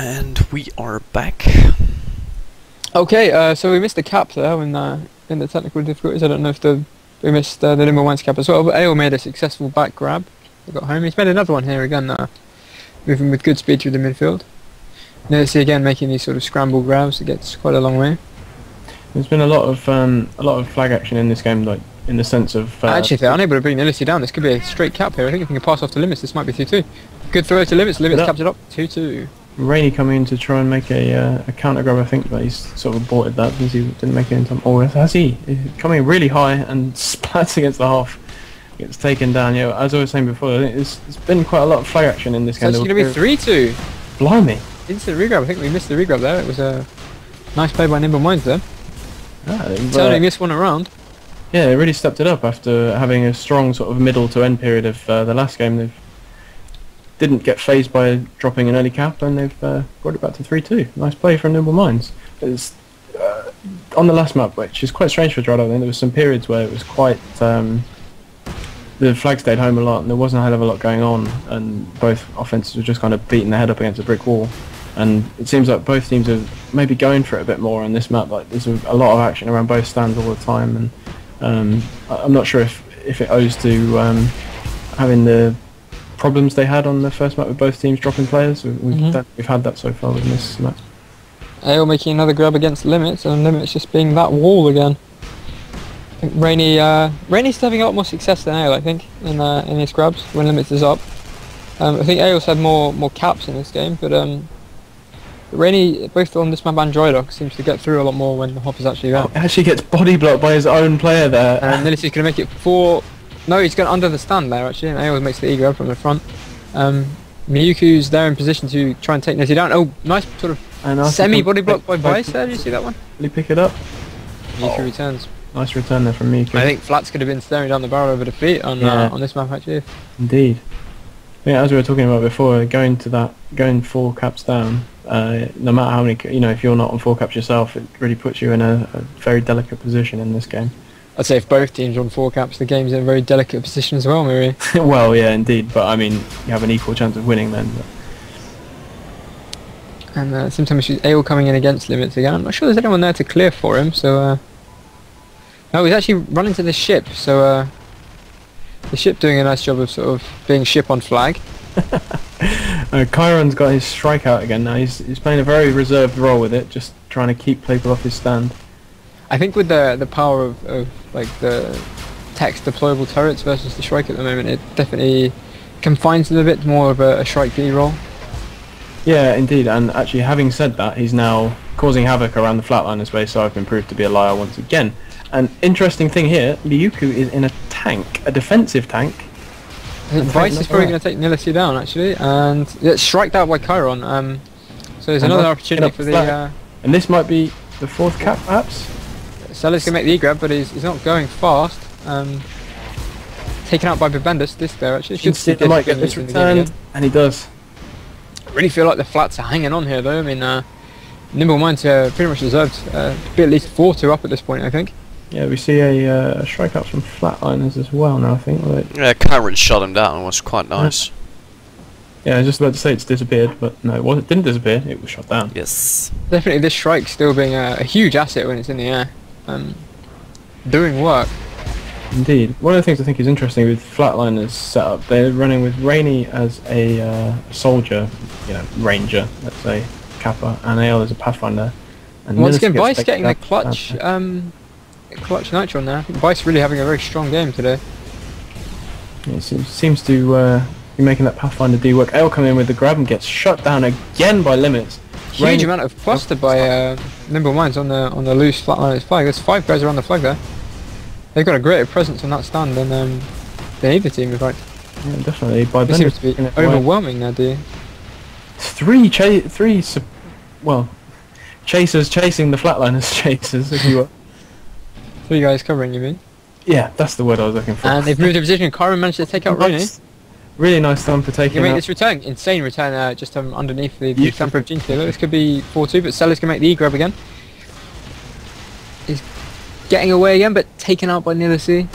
And we are back. Okay, so we missed the cap there in the technical difficulties. I don't know if we missed the NimbleMinds cap as well, but Ale made a successful back grab. He got home. He's made another one here again, moving with good speed through the midfield. Notice again making these sort of scramble grabs. It gets quite a long way. There's been a lot of flag action in this game, like in the sense of. Actually, if they're unable to bring NimbleMinds down, this could be a straight cap here. I think if we can pass off to Limits, this might be 2-2. Good throw to Limits. Limits caps it up. 2-2. Rainey coming in to try and make a counter grab, I think, but he's sort of aborted that because he didn't make it in time. Oh, has he? He's coming really high and splats against the half. Gets taken down. Yeah, as I was saying before, I think there's been quite a lot of flag action in this game. It's actually going to be 3-2. Blimey. Instant regrab. I think we missed the regrab there. It was a nice play by NimbleMinds there. Turning this one around. Yeah, they really stepped it up after having a strong sort of middle to end period of the last game. They didn't get phased by dropping an early cap, and they've brought it back to 3-2. Nice play from NimbleMinds. It's on the last map, which is quite strange for Drado. I think there was some periods where it was quite the flag stayed home a lot, and there wasn't a hell of a lot going on, and both offenses were just kind of beating their head up against a brick wall. And it seems like both teams are maybe going for it a bit more on this map. Like there's a lot of action around both stands all the time, and I'm not sure if it owes to having the problems they had on the first map with both teams dropping players. We've had that so far with this map. Ale making another grab against Limits, and Limits just being that wall again. I think Rainey's having a lot more success than Ale, I think, in his grabs when Limits is up. I think Ale's had more caps in this game, but Rainey, both on this map and Drydock, seems to get through a lot more when the hop is actually there. Oh, actually gets body blocked by his own player there. And then he's going to make it 4... No, he's going under the stand there actually, and Ale makes the E-grab from the front. Miyuku's there in position to try and take Nizzy down. Oh, nice sort of semi-body block by Vice there, did you see that one? Did he pick it up? Miyuku returns. Nice return there from Miyuku. I think Flats could have been staring down the barrel over the feet on this map actually. Indeed. Yeah, as we were talking about before, going 4 caps down, no matter how many, if you're not on 4 caps yourself, it really puts you in a very delicate position in this game. I'd say if both teams are on 4 caps, the game's in a very delicate position as well, maybe. Well, yeah, indeed, but I mean, you have an equal chance of winning then. But. And sometimes she's Ale coming in against Limits again. I'm not sure there's anyone there to clear for him, so... No, he's actually run into the ship, so... The ship doing a nice job of sort of being ship on flag. Chiron's got his strikeout again now. He's playing a very reserved role with it, just trying to keep people off his stand. I think with the power of like the text deployable turrets versus the Shrike at the moment, it definitely confines it a bit more of a Shrike B role. Yeah, indeed, and actually having said that, he's now causing havoc around the Flatliners base, so I've been proved to be a liar once again. An interesting thing here, Miyuku is in a tank, a defensive tank. I think Vice is probably going to take NimbleMinds down actually, and it's striked out by Chiron. So there's another opportunity for the... And this might be the 4th cap perhaps? Sellers can make the E-grab, but he's not going fast. Taken out by Bibendus, this there actually. He might get this returned, and he does. I really feel like the Flats are hanging on here though. I mean, NimbleMinds pretty much deserved to be at least 4-2 up at this point, I think. Yeah, we see a strikeout from Flatliners as well now, I think. Yeah, Kyron shot him down, it was quite nice. Yeah, I was just about to say it's disappeared, but no, it didn't disappear, it was shot down. Yes. Definitely this Shrike still being a huge asset when it's in the air. Doing work. Indeed. One of the things I think is interesting with Flatliners setup, they're running with Rainey as a soldier, ranger, let's say, Kappa, and Ale as a pathfinder. And once again, Vice getting the clutch, clutch nitro there. I think Vice really having a very strong game today. Yeah, it seems to be making that pathfinder D work. Ale coming in with the grab and gets shut down again by Limits. Huge amount of cluster by NimbleMinds on the loose Flatliners flag. There's 5 guys around the flag there. They've got a greater presence on that stand than either team, in fact. Yeah, definitely. By It seems to be overwhelming now, do you? 3 chasers chasing the Flatliners chasers, if you will. 3 guys covering, you mean? Yeah, that's the word I was looking for. And they've moved to position. Kyron managed to take out Rainey. Really nice thumb for taking You out. make this return, insane return just underneath the thumper of Gene Killer. This could be 4-2, but Sellers can make the E-grab again. He's getting away again, but taken out by NimbleMinds.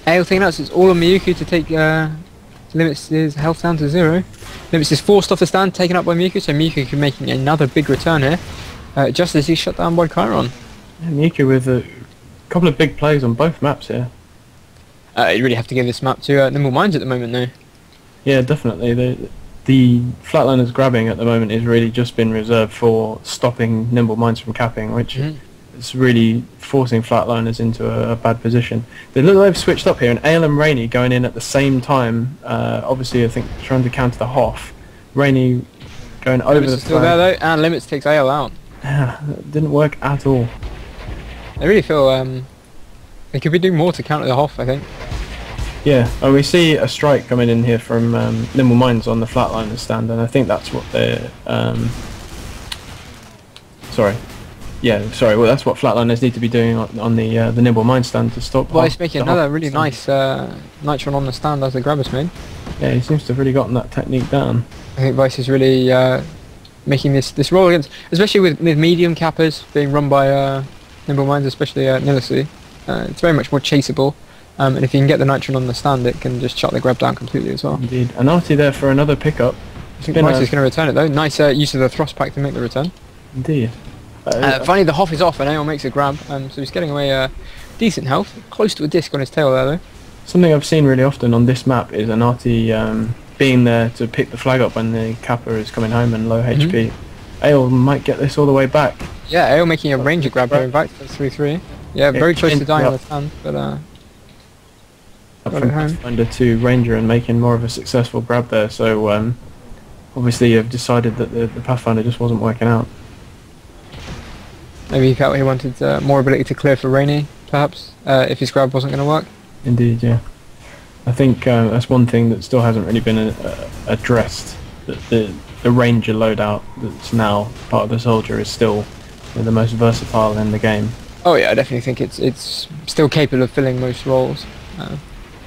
Ale taken out, so it's all on Miyuku to take Limits his health down to 0. Limits is forced off the stand, taken up by Miku, so Miku can making another big return here. Just as he's shut down by Chiron. Yeah, Miku with a couple of big plays on both maps here. You really have to give this map to NimbleMinds at the moment though. Yeah, definitely. The Flatliners grabbing at the moment is really just been reserved for stopping NimbleMinds from capping, which is really forcing Flatliners into a bad position. They look like they've switched up here, and Ale and Rainy going in at the same time. Obviously, I think trying to counter the Hoff. Rainy going over Limits the is still flag. there though, and Limits takes Ale out. Yeah, it didn't work at all. I really feel they could be doing more to counter the Hoff, I think. Yeah, and we see a strike coming in here from NimbleMinds on the Flatliners stand, and I think that's what they're... well, that's what Flatliners need to be doing on the NimbleMinds stand to stop... Well, he's making another really nice Nitron on the stand as the grabber's made. Yeah, he seems to have really gotten that technique down. I think Vice is really making this roll against, especially with medium cappers being run by NimbleMinds, especially Nillacy. It's very much more chaseable. And if you can get the Nitron on the stand, it can just shut the grab down completely as well. Indeed. And Artie there for another pickup. I think Vice is going to return it though. Nice use of the thrust pack to make the return. Indeed. Finally the Hoff is off and Ale makes a grab, so he's getting away decent health. Close to a disc on his tail there though. Something I've seen really often on this map is an Artie being there to pick the flag up when the capper is coming home and low HP. Ale might get this all the way back. Yeah, Ale making a ranger grab here in fact, that's 3-3. Yeah, very close to dying on the stand, but up from Pathfinder to Ranger and making more of a successful grab there, so obviously you've decided that the Pathfinder just wasn't working out. Maybe he felt he wanted more ability to clear for Rainy, perhaps, if his grab wasn't going to work. Indeed, yeah. I think that's one thing that still hasn't really been addressed, that the Ranger loadout that's now part of the Soldier is still the most versatile in the game. Oh yeah, I definitely think it's still capable of filling most roles.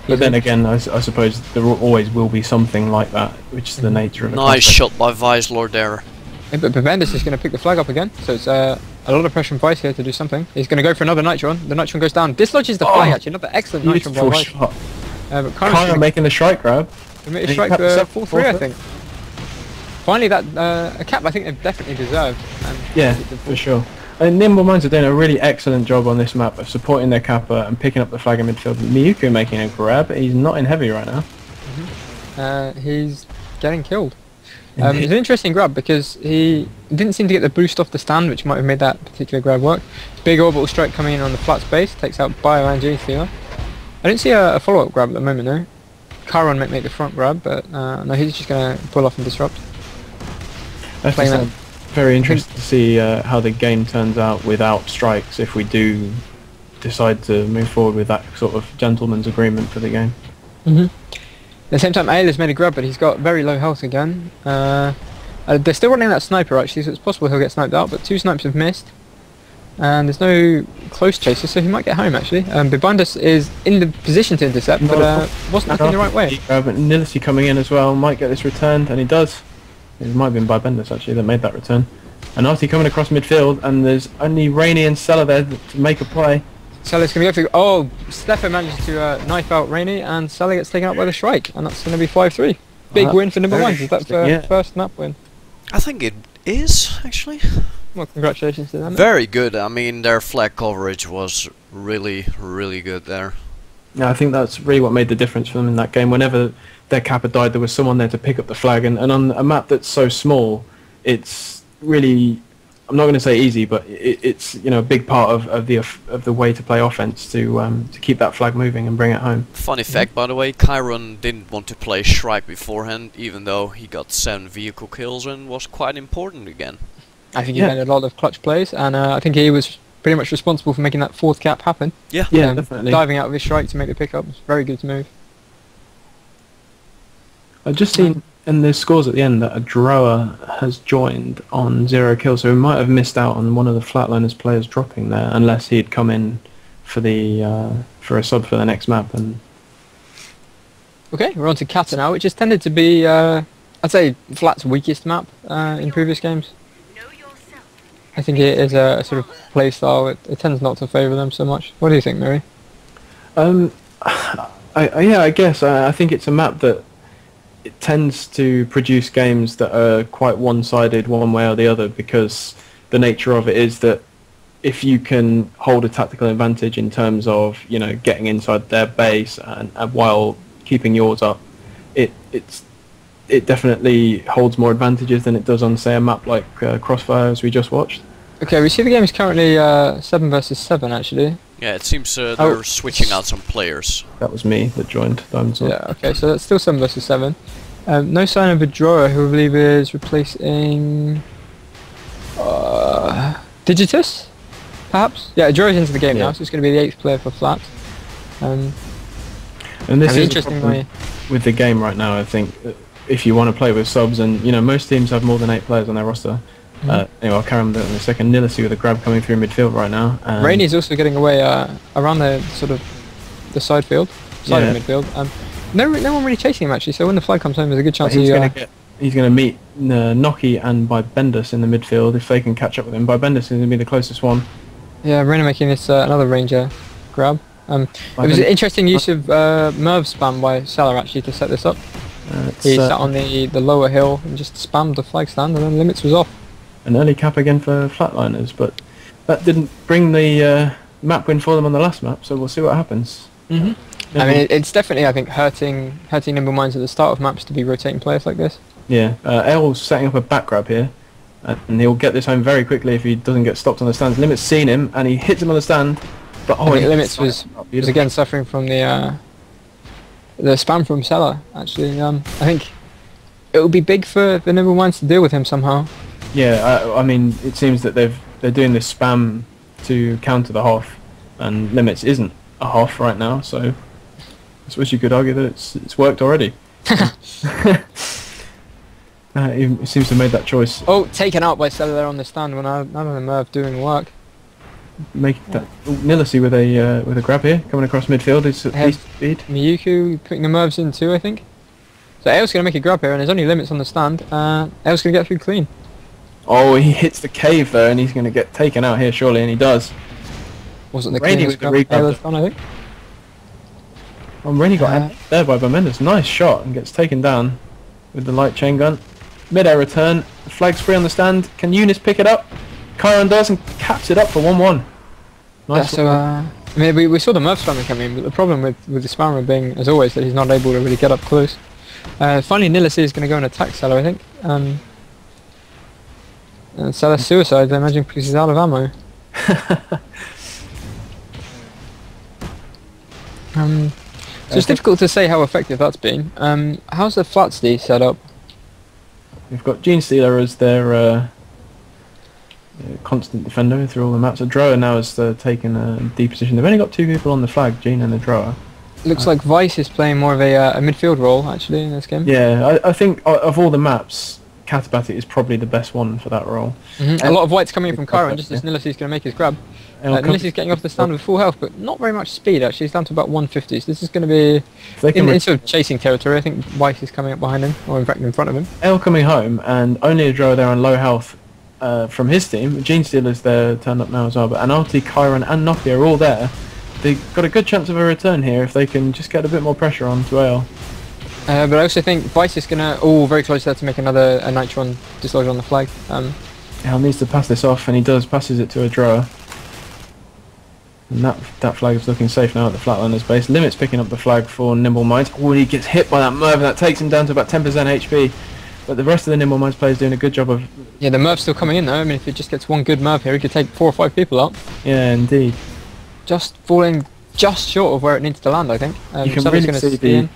But then again, I suppose there always will be something like that, which is the nature of it. Nice shot by Vice Lord there. Yeah, but Bendis is going to pick the flag up again, so it's a lot of pressure on Vice here to do something. He's going to go for another Nitron. The Nitron goes down, dislodges the flag actually, another excellent Nitron by Vice. Shot. But Kyra making the strike grab. He made a strike for 4-3 I think. Finally that, a cap I think they've definitely deserved. Yeah, for sure. And NimbleMinds are doing a really excellent job on this map of supporting their capper and picking up the flag in midfield. Miyuko making a grab, he's not in heavy right now. He's getting killed. It's an interesting grab because he didn't seem to get the boost off the stand, which might have made that particular grab work. Big orbital strike coming in on the flat space, takes out Bio and G-Stealer. I don't see a follow-up grab at the moment though. Chiron might make the front grab, but no, he's just going to pull off and disrupt. That's very interesting to see how the game turns out without strikes if we do decide to move forward with that sort of gentleman's agreement for the game. At the same time, Ale has made a grab, but he's got very low health again. They're still running that sniper actually, so it's possible he'll get sniped out, but 2 snipes have missed. And there's no close chaser, so he might get home actually. Bibandus is in the position to intercept, but wasn't looking the right way. But Nillacy coming in as well, might get this returned, and he does. It might have been by Bendis actually that made that return. And Artie coming across midfield, and there's only Rainy and Sella there to make a play. Sella's going to go for... Oh, Stefan manages to knife out Rainy, and Sella gets taken out by the strike, and that's going to be 5-3. Big win for NimbleMinds. Is that the first map win? I think it is, actually. Well, congratulations to them. Very good. I mean, their flag coverage was really, really good there. Yeah, I think that's really what made the difference for them in that game. Whenever their capper died, there was someone there to pick up the flag, and on a map that's so small, it's really, I'm not going to say easy, but it's a big part of the way to play offense to keep that flag moving and bring it home. Funny fact, by the way, Chiron didn't want to play Shrike beforehand, even though he got 7 vehicle kills and was quite important again. I think he made a lot of clutch plays, and I think he was pretty much responsible for making that 4th cap happen. Yeah, definitely. Diving out of his strike to make the pickup was very good to move. I've just seen in the scores at the end that a Drower has joined on 0 kills, so we might have missed out on one of the Flatliners players dropping there, unless he'd come in for for a sub for the next map. And okay, we're on to Kata now, which has tended to be, I'd say, Flat's weakest map in previous games. I think it is a sort of play style. It tends not to favour them so much. What do you think, Mary? I guess I think it's a map that it tends to produce games that are quite one-sided one way or the other, because the nature of it is that if you can hold a tactical advantage in terms of, you know, getting inside their base and while keeping yours up, it definitely holds more advantages than it does on, say, a map like Crossfire, as we just watched. Okay, we see the game is currently 7 versus 7 actually. Yeah, it seems they're switching out some players. That was me that joined Diamond Sword. Yeah, okay, so that's still 7 versus 7. No sign of Vidrora, who I believe is replacing Digitus, perhaps? Yeah, Vidrora's into the game now, so it's going to be the 8th player for Flat. And this is interestingly with the game right now, I think, if you want to play with subs, and you know, most teams have more than 8 players on their roster. Anyway, I'll carry on with that in a second. Nilisi with a grab coming through midfield right now. Rainey's also getting away around the sort of the side of midfield. No one really chasing him actually. So when the flag comes home, there's a good chance he's going to meet Noki and Bybendus in the midfield if they can catch up with him. Bybendus is going to be the closest one. Yeah, Rainer making this another Ranger grab. It was an interesting use of Merv spam by Salah actually to set this up. He sat on the lower hill and just spammed the flag stand, and then Limits was off. An early cap again for Flatliners, but that didn't bring the map win for them on the last map, so we'll see what happens. I mean, it's definitely, I think, hurting NimbleMinds at the start of maps to be rotating players like this. Yeah, L's setting up a back grab here, and he'll get this home very quickly if he doesn't get stopped on the stands. Limit's seen him, and he hits him on the stand, but I think Limits was again suffering from the spam from Salah, actually. I think it would be big for the NimbleMinds to deal with him somehow. Yeah, I mean, it seems that they're doing this spam to counter the Hoff, and Limits isn't a Hoff right now, so I suppose you could argue that it's worked already. He seems to have made that choice. Oh, taken out by Salah there on the stand when none of the Merv doing work. Make that Nilisi with a grab here, coming across midfield. It's at least speed. Miyuku putting the Mervs in too, I think. So Ail's going to make a grab here, and there's only Limits on the stand. Ail's going to get through clean. Oh, he hits the cave there, and he's going to get taken out here, surely, and he does. Wasn't the Rainey with the regrab done, I think. Oh, Rainey got there by Bymendus. Nice shot, and gets taken down with the light chain gun. Mid-air return. The flag's free on the stand. Can Eunice pick it up? Chiron does, and caps it up for 1-1. Nice. Yeah, so, I mean, we saw the Merv spammer come in, but the problem with the spammer being, as always, that he's not able to really get up close. Finally, Nilisi is going to go and attack Salah, I think. And Salah's suicide, I imagine, because he's out of ammo. So it's difficult to say how effective that's been. How's the Flats D set up? We've got Gene Stealer as their constant defender through all the maps. A Drower now has taken a D position. They've only got 2 people on the flag, Gene and the Drower. Looks like Vice is playing more of a midfield role, actually, in this game. Yeah, I think of all the maps, Katabati is probably the best one for that role. A lot of white's coming in from Chiron, just as Nilisi's going to make his grab. Nilisi's getting off the stand with full health, but not very much speed, actually. He's down to about 150, so this is going to be in sort of chasing territory. I think Weiss is coming up behind him, or in fact in front of him. L coming home, and only a Drower there on low health from his team. Gene Stealer's there, turned up now as well, but Analti, Chiron and Nokia are all there. They've got a good chance of a return here if they can just get a bit more pressure on to Ale. But I also think Vice is going to... very close there to make another Nitron dislodge on the flag. Ale needs to pass this off, and he does, passes it to a Drower. And that flag is looking safe now at the Flatliners base. Limit's picking up the flag for NimbleMinds. Oh, he gets hit by that Merv, and that takes him down to about 10% HP. But the rest of the NimbleMinds players doing a good job of... Yeah, the Merv's still coming in though. I mean, if he just gets one good Merv here, he could take 4 or 5 people out. Yeah, indeed. Just falling just short of where it needs to land, I think. You can really see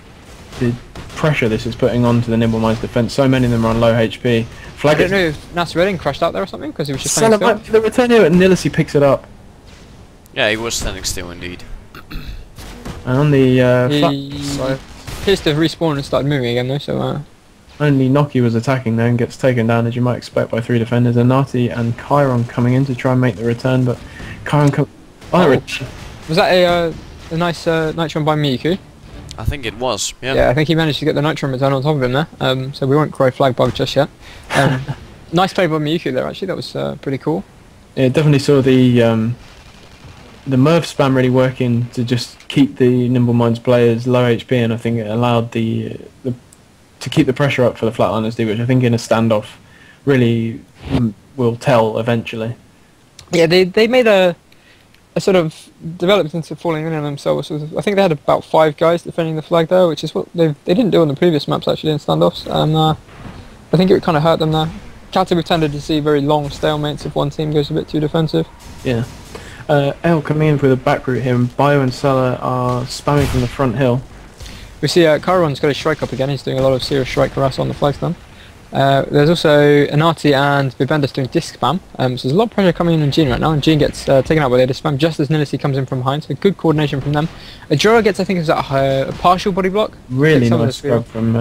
the pressure this is putting onto the NimbleMinds defence. So many of them are on low HP. I don't know if Nasreddin crashed out there or something, because he was just standing still. Might be the return here, and Nilisi picks it up. Yeah, he was standing still indeed. And on the flat appears to have respawned and started moving again though, so... Only Noki was attacking there and gets taken down, as you might expect, by 3 defenders. Anati and Chiron coming in to try and make the return, but Chiron was that a nice Nitron by Miku? I think it was, yeah. Yeah, I think he managed to get the Nitron return on top of him there, so we won't cry flag bug just yet. Nice play by Miku there, actually, that was pretty cool. Yeah, definitely saw the Merv spam really working to just keep the NimbleMinds players low HP, and I think it allowed the to keep the pressure up for the Flatliners do, which I think in a standoff really will tell eventually. Yeah, they made a sort of developed into falling in on themselves. I think they had about 5 guys defending the flag there, which is what they didn't do on the previous maps actually in standoffs, and I think it kind of hurt them there. Counter, we've tended to see very long stalemates if one team goes a bit too defensive. Yeah. L coming in with a back route here, and Bio and Sella are spamming from the front hill. We see Chiron's got his strike up again. He's doing a lot of serious strike harass on the flag stand. There's also Anati and Vivenda's doing disc spam. So there's a lot of pressure coming in on Gene right now, and Gene gets taken out by their disc spam just as Nilisi comes in from behind, so good coordination from them. Adjura gets, I think, is that a partial body block? Really nice grab from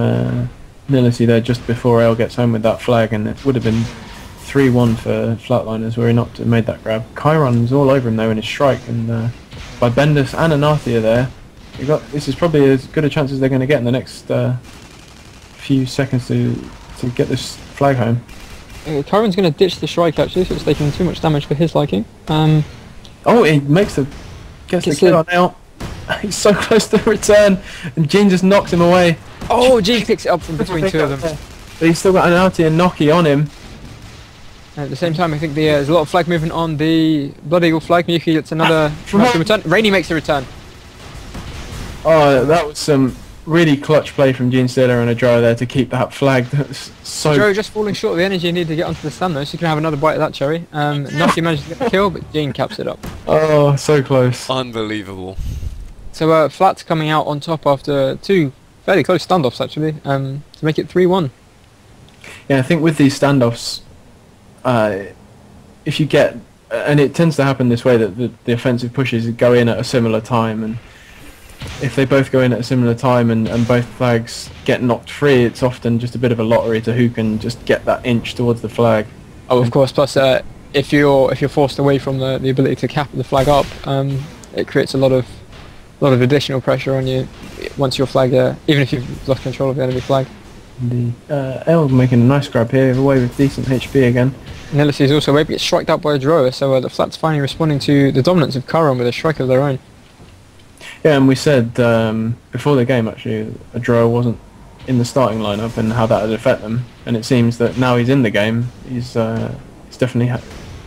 Nilisi there just before L gets home with that flag, and it would have been 3-1 for Flatliners were he not to have made that grab. Chiron's all over him though in his strike, and by Bendis and Anati are there. This is probably as good a chance as they're going to get in the next few seconds to get this flag home. Chiron's going to ditch the strike actually, so it's taking too much damage for his liking. Oh, he gets the kill on out. He's so close to the return, and Gene just knocks him away. Oh, Gene picks it up from between two of them. But he's still got Anati and Noki on him. At the same time, I think there's a lot of flag movement on the Blood Eagle flag. Miyuki gets another return. Rainy makes the return. Oh, that was some really clutch play from Gene Steeler and Adro there to keep that flag. That's so. Adro just falling short of the energy needed to get onto the stand though, so you can have another bite of that cherry. Noki managed to get the kill, but Gene caps it up. Oh, so close. Unbelievable. So Flat's coming out on top after 2 fairly close standoffs actually, to make it 3-1. Yeah, I think with these standoffs, if you get, and it tends to happen this way, that the offensive pushes go in at a similar time, and if they both go in at a similar time and both flags get knocked free, it's often just a bit of a lottery to who can just get that inch towards the flag. Oh, of course. Plus, if you're forced away from the ability to cap the flag up, it creates a lot of additional pressure on you once your flag, even if you've lost control of the enemy flag. Indeed. L making a nice grab here, away with decent HP again. Nilisi is also able to get striked out by a Drower, so the Flats finally responding to the dominance of Chiron with a strike of their own. Yeah, and we said before the game actually, Adro wasn't in the starting lineup and how that would affect them, and it seems that now he's in the game, he's definitely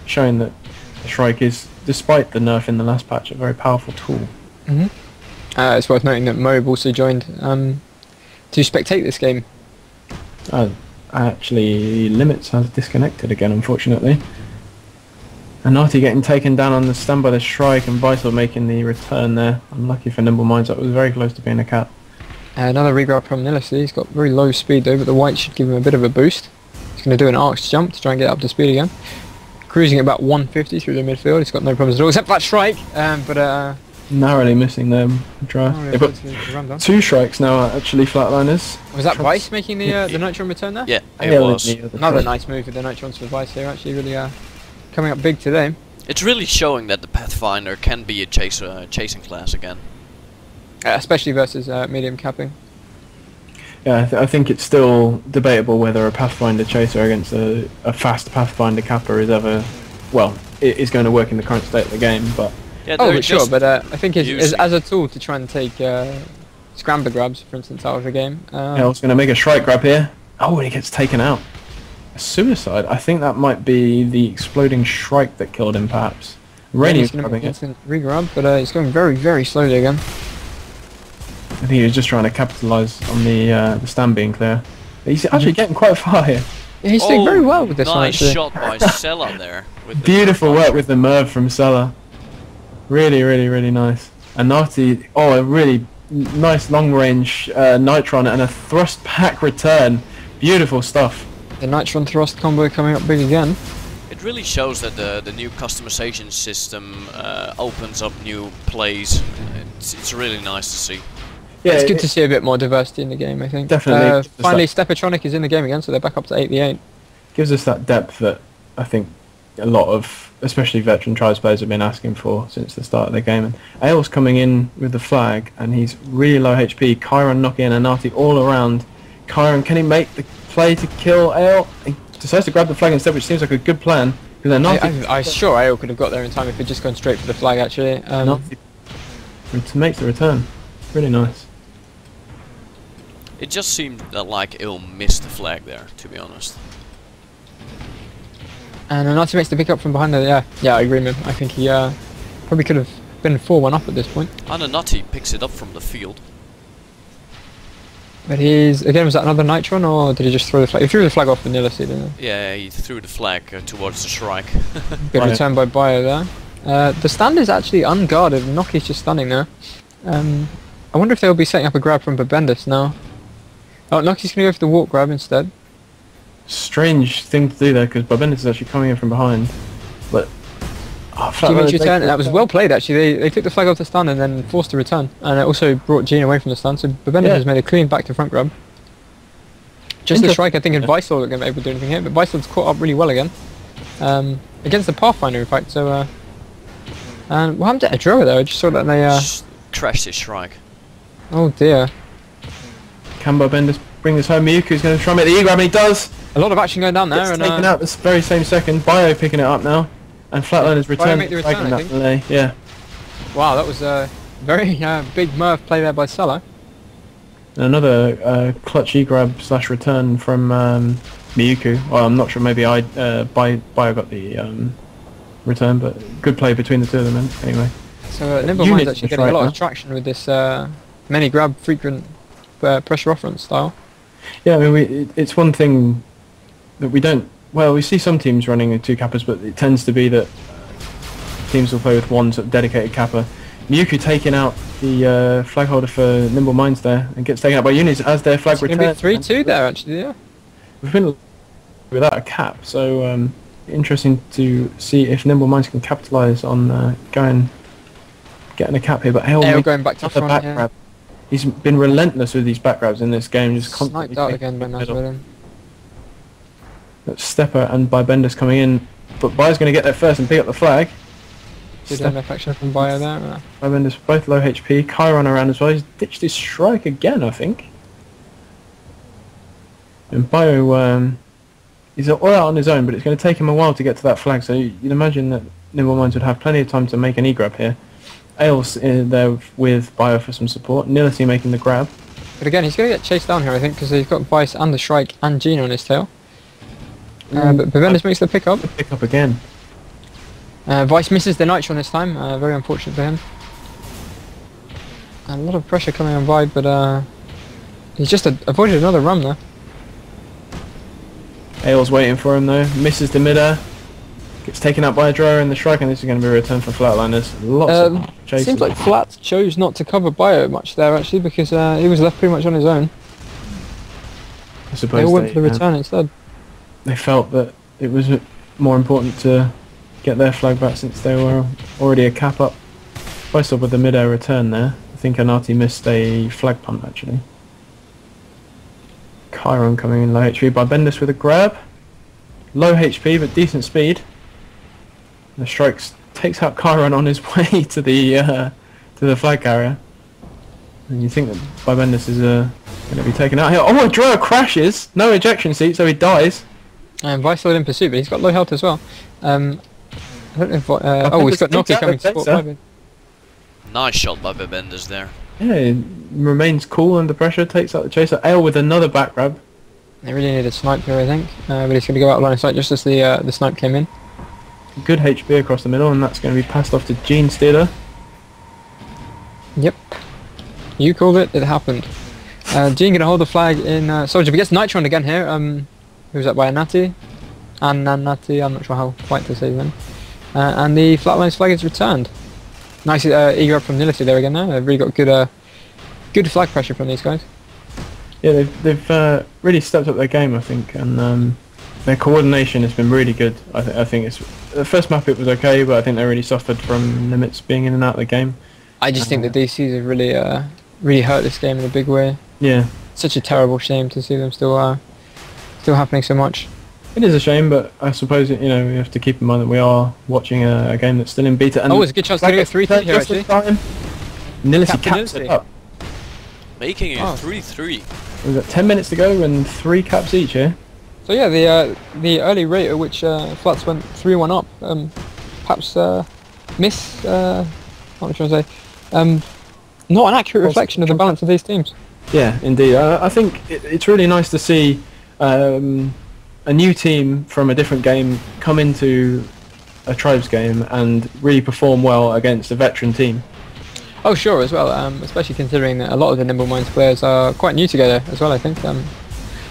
showing that the strike is, despite the nerf in the last patch, a very powerful tool. It's worth noting that Mo also joined to spectate this game. Actually, Limits has disconnected again, unfortunately. Anati getting taken down on the stand by the strike, and Vital making the return there. Unlucky for NimbleMinds, that was very close to being a cap. Another regrab from Nilisi. He's got very low speed though, but the white should give him a bit of a boost. He's going to do an arcs jump to try and get up to speed again. Cruising at about 150 through the midfield. He's got no problems at all, except that strike. Narrowly missing them. They've got 2 strikes now, actually, Flatliners. Was that Vice making the Nitron return there? Yeah, it was. Another nice move with the Nitrons for Vice here, actually really coming up big today. It's really showing that the Pathfinder can be a chasing class again. Especially versus medium capping. Yeah, I think it's still debatable whether a Pathfinder chaser against a fast Pathfinder capper is ever, well, it is going to work in the current state of the game, but... Yeah, oh, sure, but I think it's as a tool to try and take scrambler grabs, for instance, out of the game. Yeah, I was going to make a strike grab here. Oh, and he gets taken out. A suicide. I think that might be the exploding strike that killed him, perhaps. Rainy is grabbing it. Regrab, but he's going very, very slowly again. I think he was just trying to capitalise on the stand being clear. He's actually getting quite far here. Yeah, he's doing very well with this one, Nice actually. shot by Sella there. With Beautiful work with the Merv from Sella. Really, really, really nice. And Nati, a really nice long-range Nitron and a thrust back return. Beautiful stuff. The Nitron thrust combo coming up big again. It really shows that the new customization system opens up new plays. It's really nice to see. Yeah, it's good to see a bit more diversity in the game, I think. Definitely. Finally, Stepatronic is in the game again, so they're back up to 8v8. Gives us that depth that I think a lot of, especially veteran tribes players, have been asking for since the start of the game. And Ail's coming in with the flag, and he's really low HP. Chiron knocking in Anati all around. Chiron, can he make the play to kill Ail? He decides to grab the flag instead, which seems like a good plan. I'm sure Ail could have got there in time if he'd just gone straight for the flag, actually. Makes the return. Really nice. It just seemed that like Ill missed the flag there, to be honest. And Nati makes the pick up from behind there. Yeah, I agree with him. I think he probably could have been 4-1 up at this point. Nati picks it up from the field. But again, was that another Nitron, or did he just throw the flag? He threw the flag off the Nilisi, didn't he? Yeah, he threw the flag towards the Shrike. Good return by Bio there. The stand is actually unguarded. Noki's just stunning there. I wonder if they'll be setting up a grab from Babendis now. Oh, Noki's going to go for the walk grab instead. Strange thing to do there, because Babendis is actually coming in from behind. But G-Min's return, and that was well played actually. They took the flag off the stun and then forced a return, and it also brought Gene away from the stun, so Babendis has made a clean back to front grab. Just the Shrike, I think, and Viceland are going to be able to do anything here, but Viceland's caught up really well again. Against the Pathfinder in fact, so and what happened to Edroa though? I just saw that they crashed his Shrike. Oh dear. Can Babendis bring this home? Miyuku's going to try and make the E-grab, and he does! A lot of action going down there, It's taken out this very same second. Bio picking it up now. And Flatliners returning that melee, yeah. Wow, that was a very big Murph play there by Salo. Another clutch E-grab / return from Miyuku. Well, I'm not sure, maybe Bio got the return, but good play between the two of them anyway. So NimbleMinds actually getting a lot of traction with this many grab frequent pressure offense style. Yeah, I mean, it's one thing that we don't... Well, we see some teams running with 2 Kappas, but it tends to be that teams will play with one sort of dedicated Kappa. Miyuku taking out the flag holder for NimbleMinds there, and gets taken out by Unis as their flag returns. It's going to be 3-2 there, actually, yeah. We've been without a cap, so interesting to see if NimbleMinds can capitalise on getting a cap here. But Ale going back to front, back grab. He's been relentless with these back grabs in this game, just constantly sniped out again by Nazareth. Stepper and Babendis coming in, but Bio's going to get there first and pick up the flag. Good affection from Bio there. Babendis both low HP. Chiron around as well. He's ditched his Shrike again, I think. And Bio, he's all out on his own, but it's going to take him a while to get to that flag, so you'd imagine that NimbleMinds would have plenty of time to make an E-grab here. Ale's there with Bio for some support. Nilisi making the grab. But again, he's going to get chased down here, I think, because he's got Vice and the Shrike and Gene on his tail. But Babendis makes the pick up. Pick up again. Vice misses the Nitron this time, very unfortunate for him. A lot of pressure coming on Vibe, but he's just avoided another run there. Ale's waiting for him though, misses the mid-air. Gets taken out by a drawer in the Shrike, and this is going to be a return for Flatliners. Lots of chases. Seems like Flat chose not to cover Bio much there actually, because he was left pretty much on his own. I suppose they all went for the return instead. They felt that it was more important to get their flag back since they were already a cap up. First up with the mid-air return there. I think Anati missed a flag punt actually. Chiron coming in low HP by Bendis with a grab. Low HP but decent speed. The Shrike takes out Chiron on his way to the flag carrier. And you think that Bendis is going to be taken out here. Oh, a drawer crashes! No ejection seat, so he dies. And Viceland in pursuit, but he's got low health as well. I don't know if... oh, he's got Noki coming to support. Nice shot by Babendis there. Yeah, he remains cool under pressure, takes out the chaser. Ale with another back grab. They really needed snipe here, I think. But he's going to go out of line of sight just as the snipe came in. Good HP across the middle, and that's going to be passed off to Gene Steeler. Yep. You called it, it happened. Gene going to hold the flag in Soldier, but gets Nitron again here. Who's that by Anati? Anati, I'm not sure how quite to say them. And the Flatliners flag is returned. Nice E-grab from Nilisi there again now. They've really got good flag pressure from these guys. Yeah, they've really stepped up their game, I think, and their coordination has been really good. I think it's the first map it was okay, but I think they really suffered from limits being in and out of the game. I just think the DCs have really hurt this game in a big way. Yeah. Such a terrible shame to see them still happening so much. It is a shame, but I suppose we have to keep in mind that we are watching a game that's still in beta. And it's a good chance to get 3-3 here actually. Nilisi caps it up. Making it 3-3. We've got 10 minutes to go and 3 caps each here. So yeah, the early rate at which Flats went 3-1 up, perhaps what am I trying to say? Not an accurate reflection of the balance of these teams. Yeah, indeed. I think it's really nice to see a new team from a different game come into a Tribes game and really perform well against a veteran team. Oh, sure, as well. Especially considering that a lot of the NimbleMinds players are quite new together as well. I think.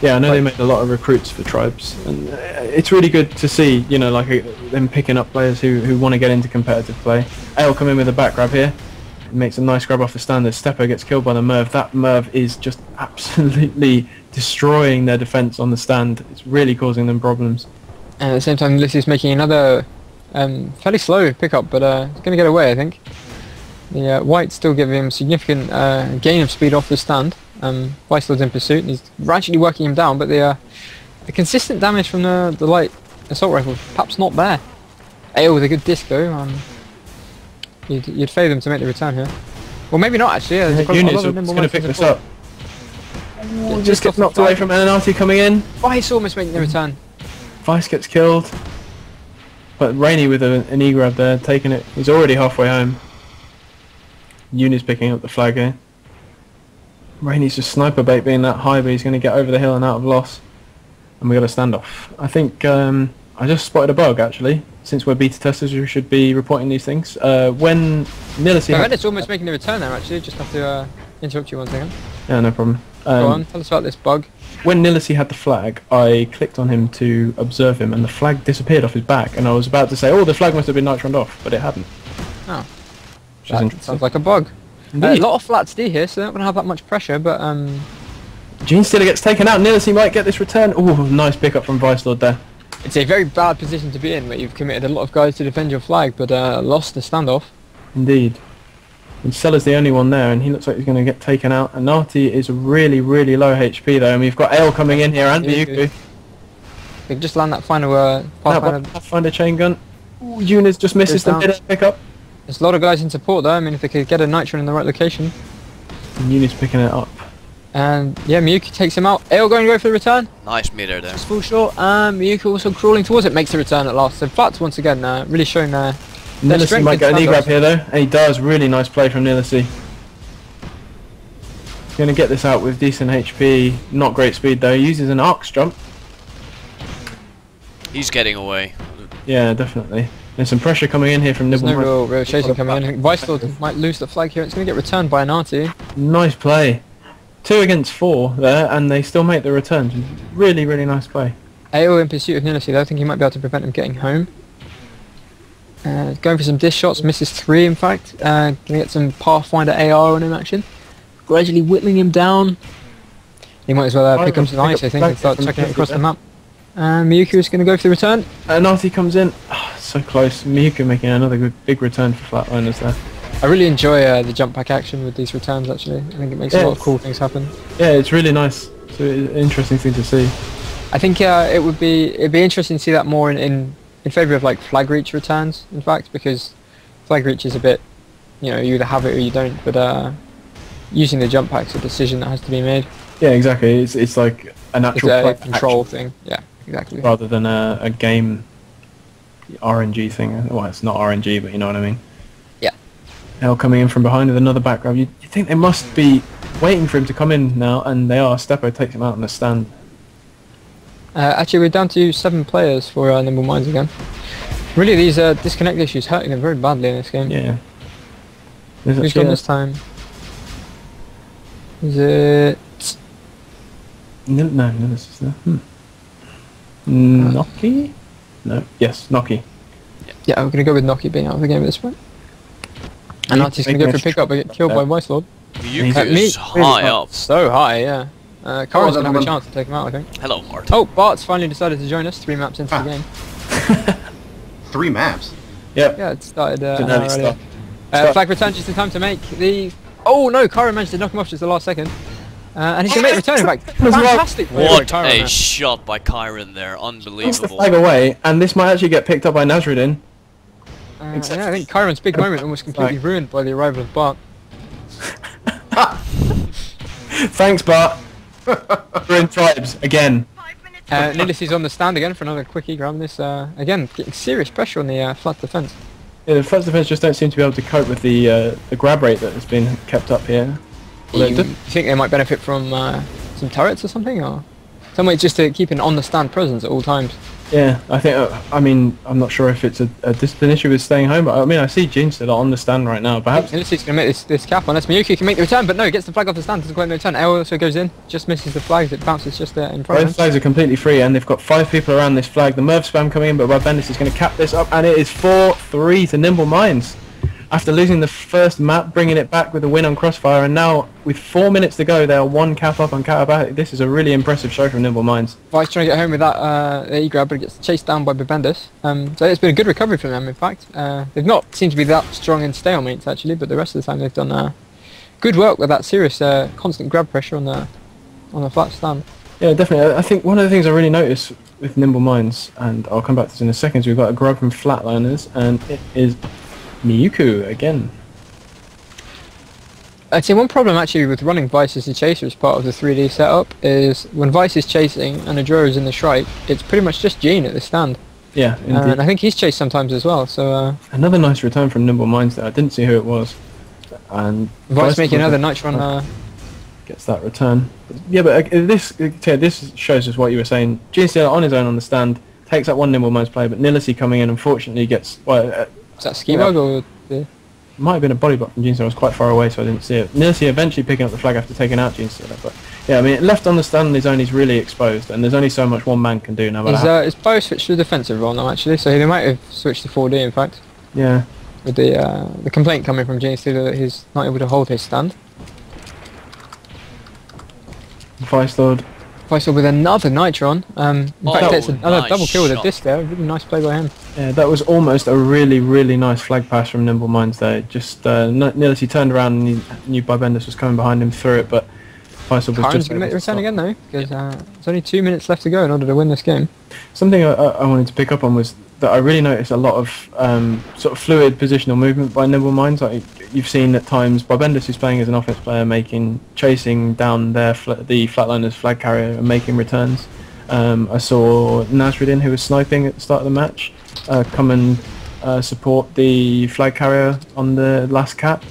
Yeah, I know they made a lot of recruits for Tribes, and it's really good to see, you know, like them picking up players who want to get into competitive play. Ale come in with a back grab here. He makes a nice grab off the standard. Stepper gets killed by the Merv. That Merv is just absolutely destroying their defence on the stand. It's really causing them problems. And at the same time, Ulysses making another fairly slow pickup, but it's going to get away, I think. The White still giving him significant gain of speed off the stand. Vicelord's in pursuit, and he's gradually working him down, but the consistent damage from the light assault rifle perhaps not there. Ale with a good disc though. You'd favour them to make the return here. Well, maybe not actually. Yeah, Unit's going to pick this up. Just gets knocked away from Enanati coming in. Vice almost making the return. Vice gets killed. But Rainey with an E-grab there, taking it. He's already halfway home. Uni's picking up the flag here. Rainey's just sniper bait being that high, but he's going to get over the hill and out of loss. And we got a standoff. I think I just spotted a bug actually. Since we're beta testers, we should be reporting these things. When Nilisi... It's almost making the return there actually. Just have to interrupt you one second. Yeah, no problem. Go on, tell us about this bug. When Nilisi had the flag, I clicked on him to observe him, and the flag disappeared off his back. And I was about to say, oh, the flag must have been nitroned off, but it hadn't. Oh. Which is interesting. Sounds like a bug. A lot of flats D here, so they're not going to have that much pressure, but Gene Stealer gets taken out. Nilisi might get this return. Oh, nice pickup from Vicelord there. It's a very bad position to be in, where you've committed a lot of guys to defend your flag, but lost the standoff. Indeed. And Seller's the only one there, and he looks like he's going to get taken out. And Nati is really, really low HP though, and we've got Ale coming in here, and Ryuku. They can just land that final Pathfinder chain gun. Ooh, Eunice just misses the mid pickup. There's a lot of guys in support though. I mean, if they could get a Nitron in the right location. And Eunice picking it up. And yeah, Miyuki takes him out. Ale going to go for the return. Nice meter there. Just full short. Miyuki also crawling towards it, makes the return at last. So Flats once again really showing their Nilisi might get an E-grab here though, and he does. Really nice play from Nilisi. Going to get this out with decent HP, not great speed though. He uses an arc jump. He's getting away. Yeah, definitely. There's some pressure coming in here from NimbleMinds. There's no real chasing coming in. I think Vicelord might lose the flag here. It's going to get returned by Anati. Nice play. 2 against 4 there, and they still make the return. Really, really nice play. AO in pursuit of Nilisi though. I think he might be able to prevent him getting home. Going for some dish shots, misses 3 in fact. Gonna get some Pathfinder AR on him action. Gradually whittling him down. He might as well pick up some ice, I think, and start checking it across the map. Miyuki is going to go for the return. Nati comes in. Oh, so close. Miyuki making another good big return for Flatliners there. I really enjoy the jump pack action with these returns actually. I think it makes a lot of cool things happen. Yeah, it's really nice. It's an interesting thing to see. I think it'd be interesting to see that more in favour of like flag reach returns, in fact, because flag reach is a bit, you know, you either have it or you don't, but using the jump pack's a decision that has to be made. Yeah, exactly. It's like a natural control thing. Yeah, exactly. Rather than a game RNG thing. Well, it's not RNG, but you know what I mean. Yeah. Now coming in from behind with another back grab. You think they must be waiting for him to come in now, and they are. Steppo takes him out on the stand. Actually, we're down to 7 players for NimbleMinds again. Really, these disconnect issues hurting them very badly in this game. Yeah. Who's gone this time? Is it... No, this is there. Noki? No. Yes, Noki. Yeah, we're going to go with Noki being out of the game at this point. And Artie's going to go for a pickup but get killed by Vicelord. He's high up. So high, yeah. Cora's going to have a chance to take him out, I think. Hello, Martin. Oh, Bart's finally decided to join us 3 maps into the game. 3 maps? Yep. Yeah, it started earlier. Flag return just in time to make the... Oh no, Kara managed to knock him off just the last second. And he's going to make the return, in fact. Fantastic. What a shot by Kyron there, unbelievable. Puts the flag away, and this might actually get picked up by Nazruddin. Yeah, I think Kyron's big moment almost completely ruined by the arrival of Bart. Thanks, Bart. We're in Tribes again. Nilisi's on the stand again for another quickie grab. This again getting serious pressure on the flat defense. Yeah, the flat defense just don't seem to be able to cope with the grab rate that has been kept up here. You think they might benefit from some turrets or something, or some way just to keep an on-the-stand presence at all times? Yeah, I think. I mean, I'm not sure if it's a discipline issue with staying home, but I mean, I see Gene still on the stand right now. Perhaps he's going to make this cap unless Miyuki can make the return, but no, he gets the flag off the stand. Doesn't quite make the return. L also goes in, just misses the flags. It bounces just there in front. Both flags are completely free, and they've got 5 people around this flag. The Merv spam coming in, but Bendis is going to cap this up, and it is 4-3 to NimbleMinds. After losing the first map, bringing it back with a win on Crossfire, and now with 4 minutes to go, they are 1 cap up on Katabatic. This is a really impressive show from NimbleMinds. Vice trying to get home with that E-grab, but it gets chased down by Bibendis. So it's been a good recovery from them, in fact. They've not seemed to be that strong in stalemates, actually, but the rest of the time they've done good work with that serious constant grab pressure on the flat stand. Yeah, definitely. I think one of the things I really noticed with NimbleMinds, and I'll come back to this in a second, is we've got a grab from Flatliners, and it is Miyuku again. I'd say one problem actually with running Vice as a chaser as part of the 3D setup is when Vice is chasing and Adro is in the Shrike, it's pretty much just Gene at the stand. Yeah, indeed. And I think he's chased sometimes as well, so... another nice return from NimbleMinds there. I didn't see who it was. And Vice making another Nitron... gets that return. Yeah, but this shows us what you were saying. Gene still on his own on the stand, takes out one NimbleMinds player, but Nilisi coming in unfortunately gets... is that ski bug or... Might have been a body block from Genestealer. I was quite far away, so I didn't see it. Nilisi eventually picking up the flag after taking out Genestealer, but yeah, I mean, left on the stand on his own, he's really exposed, and there's only so much one man can do now. Is Bio switched to the defensive role now, actually? So they might have switched to 4D, in fact. Yeah. With the complaint coming from Genestealer that he's not able to hold his stand. Vice Lord with another Nitron. In fact, it's another nice double kill with a shot. disc there. Really nice play by him. Yeah, that was almost a really, really nice flag pass from NimbleMinds there. Just Nilisi turned around and he knew Bibendis was coming behind him through it, but Faisal was Karen's just going to make the return again though, because there's only 2 minutes left to go in order to win this game. Something I wanted to pick up on was that I really noticed a lot of sort of fluid positional movement by NimbleMinds. Like you've seen at times Bibendis, who's playing as an offense player, chasing down the Flatliners flag carrier and making returns. I saw Nasruddin, who was sniping at the start of the match, come and support the flag carrier on the last cap.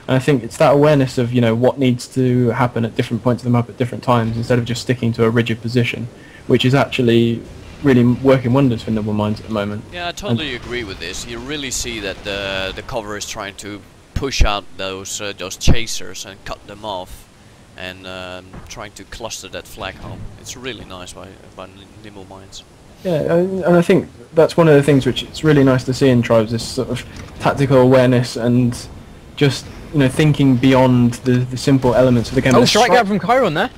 And I think it's that awareness of what needs to happen at different points of the map at different times, instead of just sticking to a rigid position, which is actually really working wonders for NimbleMinds at the moment. Yeah, I totally agree with this. You really see that the cover is trying to push out those chasers and cut them off, and trying to cluster that flag home. It's really nice by NimbleMinds. Yeah, and I think that's one of the things which it's really nice to see in Tribes, this sort of tactical awareness and just thinking beyond the simple elements of the game. Oh, strike out from Chiron there.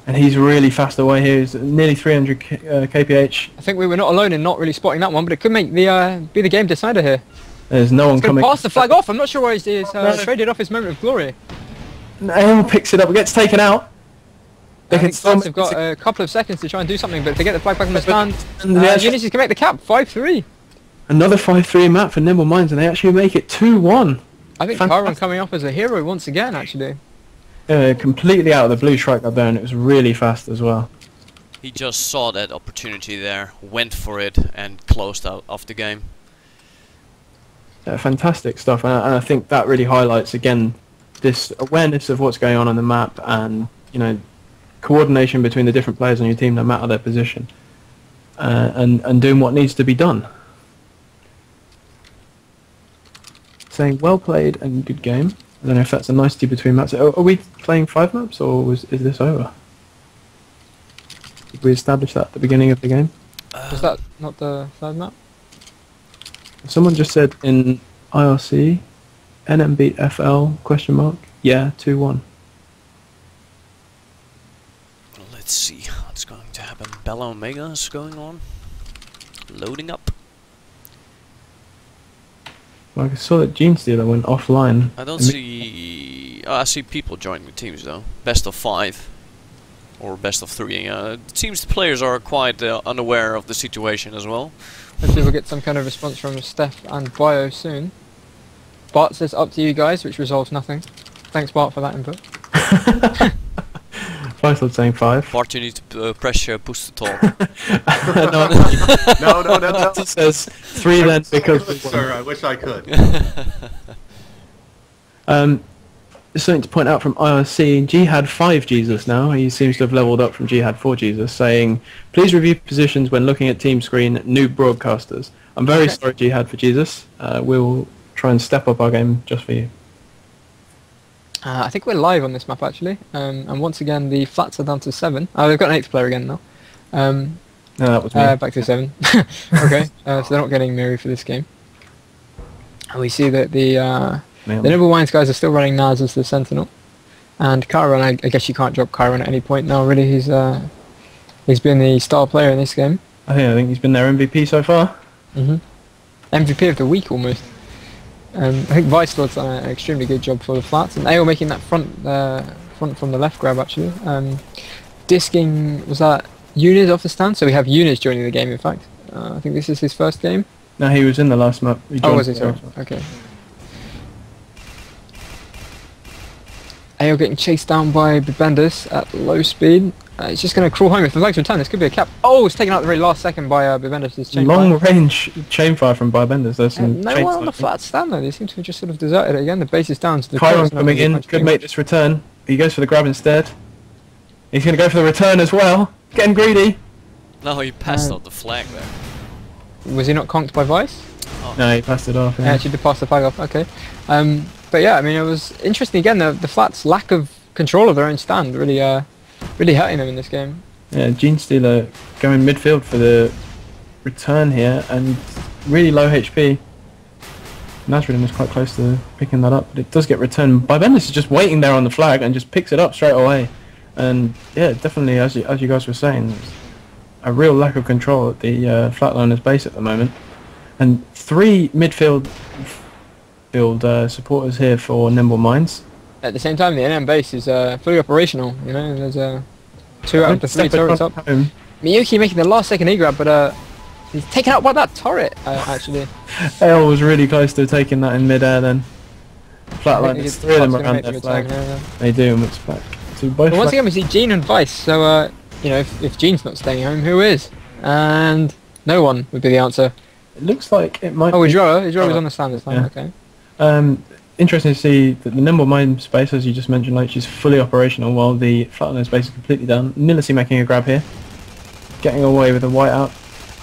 And he's really fast away here. He's nearly 300 kph. I think we were not alone in not really spotting that one, but it could make be the game decider here. There's no one coming. Pass the flag off. I'm not sure why he's traded off his moment of glory. Anyone picks it up, gets taken out. They've got a couple of seconds to try and do something, but if they get the flag back on the stand, Unis can make the cap. 5-3. Another 5-3 map for NimbleMinds, and they actually make it 2-1. I think Chiron coming off as a hero once again, actually. Completely out of the blue strike up there, and it was really fast as well. He just saw that opportunity there, went for it, and closed out of the game. Fantastic stuff, and I think that really highlights again this awareness of what's going on the map, and coordination between the different players on your team, no matter their position, and doing what needs to be done. Saying well played and good game. I don't know if that's a nicety between maps. Are we playing 5 maps, or is this over? Did we establish that at the beginning of the game? Was that not the 3rd map? Someone just said in IRC, NM beat FL, question mark. Yeah, 2-1. Let's see what's going to happen. Bella Omega is going on. Loading up. Well, I saw that Genestealer went offline. I don't see... I see people joining the teams though. Best of 5. Or best of 3. It seems the players are quite unaware of the situation as well. Hopefully we'll get some kind of response from Steph and Bio soon. Bart says up to you guys, which resolves nothing. Thanks Bart for that input. Faisal saying 5. Bart, you need to press push to talk. No, It says 3 then because... Sir, I wish I could. Just something to point out from IRC, Jihad 5 Jesus now, he seems to have leveled up from Jihad 4 Jesus, saying, please review positions when looking at team screen, new broadcasters. I'm very sorry Jihad for Jesus, we'll try and step up our game just for you. I think we're live on this map actually, and once again the flats are down to 7. Oh, they've got an 8th player again now. No, that was me. Back to 7. Okay, so they're not getting Miri for this game. And we see that the NimbleMinds guys are still running Naz as the Sentinel. And Chiron, I guess you can't drop Chiron at any point now really, he's been the star player in this game. I think he's been their MVP so far. MVP of the week almost. I think Vice Lord's done an extremely good job for the flats, and AO making that front from the left grab actually. Disking, was that Yunus off the stand? So we have Yunus joining the game in fact. I think this is his first game. No, he was in the last map. Oh, was he? Sorry. Okay. AO getting chased down by Bibendus at low speed. He's just going to crawl home. If the flags return, this could be a cap. Oh, it's taken out the very last second by Bibendus' chain long range chain fire from Bibendus. There's some no one on the flat stand though. They seem to have just sort of deserted it again. The base is down. So the Chiron coming in, could make this return. He goes for the grab instead. He's going to go for the return as well. Getting greedy. No, he passed out the flag there. Was he not conked by Vice? Oh. No, he passed it off. Yeah, actually did pass the flag off. Okay. But yeah, I mean, it was interesting again. The flats' lack of control of their own stand really hurting them in this game. Yeah, Gene Stealer going midfield for the return here, and really low HP. Nazrin was quite close to picking that up, but it does get returned. Bibendus is just waiting there on the flag and just picks it up straight away. And yeah, definitely, as you guys were saying, there's a real lack of control at the Flatliners base at the moment. And 3 midfield supporters here for NimbleMinds. At the same time, the NM base is fully operational. You know, there's 2 out of the 3 turrets up. Miyuki making the last second E-grab, but he's taken out by that turret, actually. Ale was really close to taking that in mid-air then. Flatliners, 3 of them around their flag. They do, and it's back to both. But once again, we see Gene and Vice, so, you know, if Gene's not staying home, who is? And no one would be the answer. It looks like it might be... Ijora was on the stand this time, okay. Interesting to see that the NimbleMinds base, as you just mentioned, like, is fully operational while the Flatliners base is completely down. Nilisi making a grab here. Getting away with a whiteout.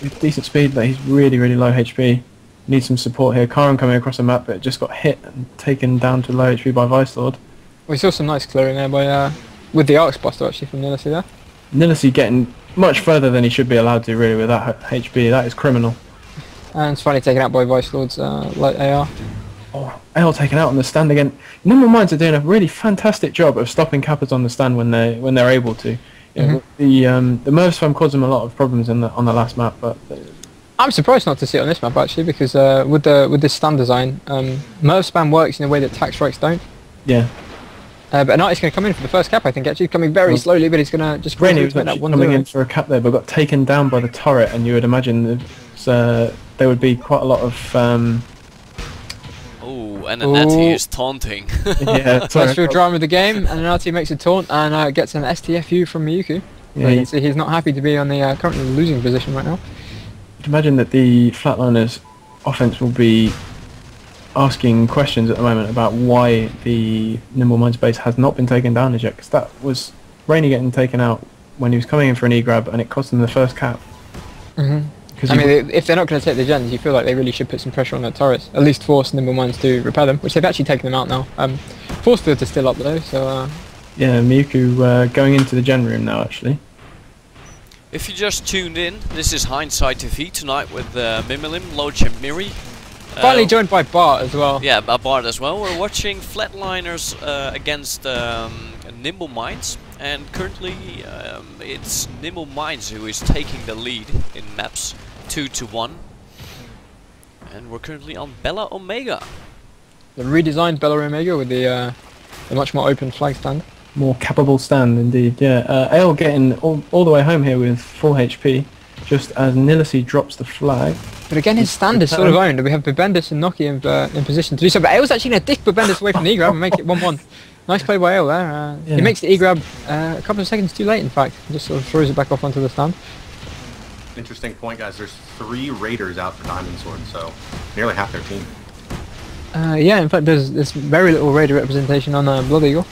With decent speed, but he's really, really low HP. Needs some support here. Chiron coming across the map, but just got hit and taken down to low HP by Vice Lord. We saw some nice clearing there by with the Arcs Buster actually from Nilisi there. Nilisi getting much further than he should be allowed to really with that HP. That is criminal. And it's finally taken out by Vice Lord's light AR. Oh, Ale taken out on the stand again. NimbleMinds are doing a really fantastic job of stopping Kappas on the stand when they're able to. Yeah, the Merv spam caused them a lot of problems on the last map, but I'm surprised not to see it on this map actually, because with this stand design, Merv spam works in a way that tac strikes don't. Yeah. But Anarty's going to come in for the first cap, I think. Actually, coming very slowly, but he's going to just Rainy was that one coming in for a cap there, but got taken down by the turret, and you would imagine there would be quite a lot of. Oh, and Anarty is taunting. Yeah, first real drama of the game, and Anarty makes a taunt and gets an STFU from Miyuku. Yeah, you can see he's not happy to be on the currently losing position right now. You'd imagine that the Flatliners offense will be asking questions at the moment about why the NimbleMinds base has not been taken down as yet, because that was Rainy getting taken out when he was coming in for an E-grab, and it cost him the first cap. I mean, if they're not going to take the gens, you feel like they really should put some pressure on their turrets. At least force NimbleMinds to repair them, which they've actually taken them out now. Force fields are still up though, so... Yeah, Miyuku going into the gen room now, actually. If you just tuned in, this is Hindsight TV tonight with Mimilim, Loach and Miri. Finally joined by Bart as well. Yeah, Bart as well. We're watching Flatliners against NimbleMinds, and currently it's NimbleMinds who is taking the lead in maps 2-1. And we're currently on Bella Omega. The redesigned Bella Omega with the much more open flag stand. More capable stand indeed, yeah. Ale getting all the way home here with full HP, just as Nilisi drops the flag. But again, his stand is sort of owned. We have Bibendus and Noki in position to do so. But Ale's actually going to dick Bibendus away from the E-grab and make it 1-1. Nice play by Ale there. He makes the E-grab a couple of seconds too late, in fact. Just sort of throws it back off onto the stand. Interesting point, guys. There's 3 Raiders out for Diamond Sword, so nearly half their team. Yeah, in fact, there's very little Raider representation on Blood Eagle.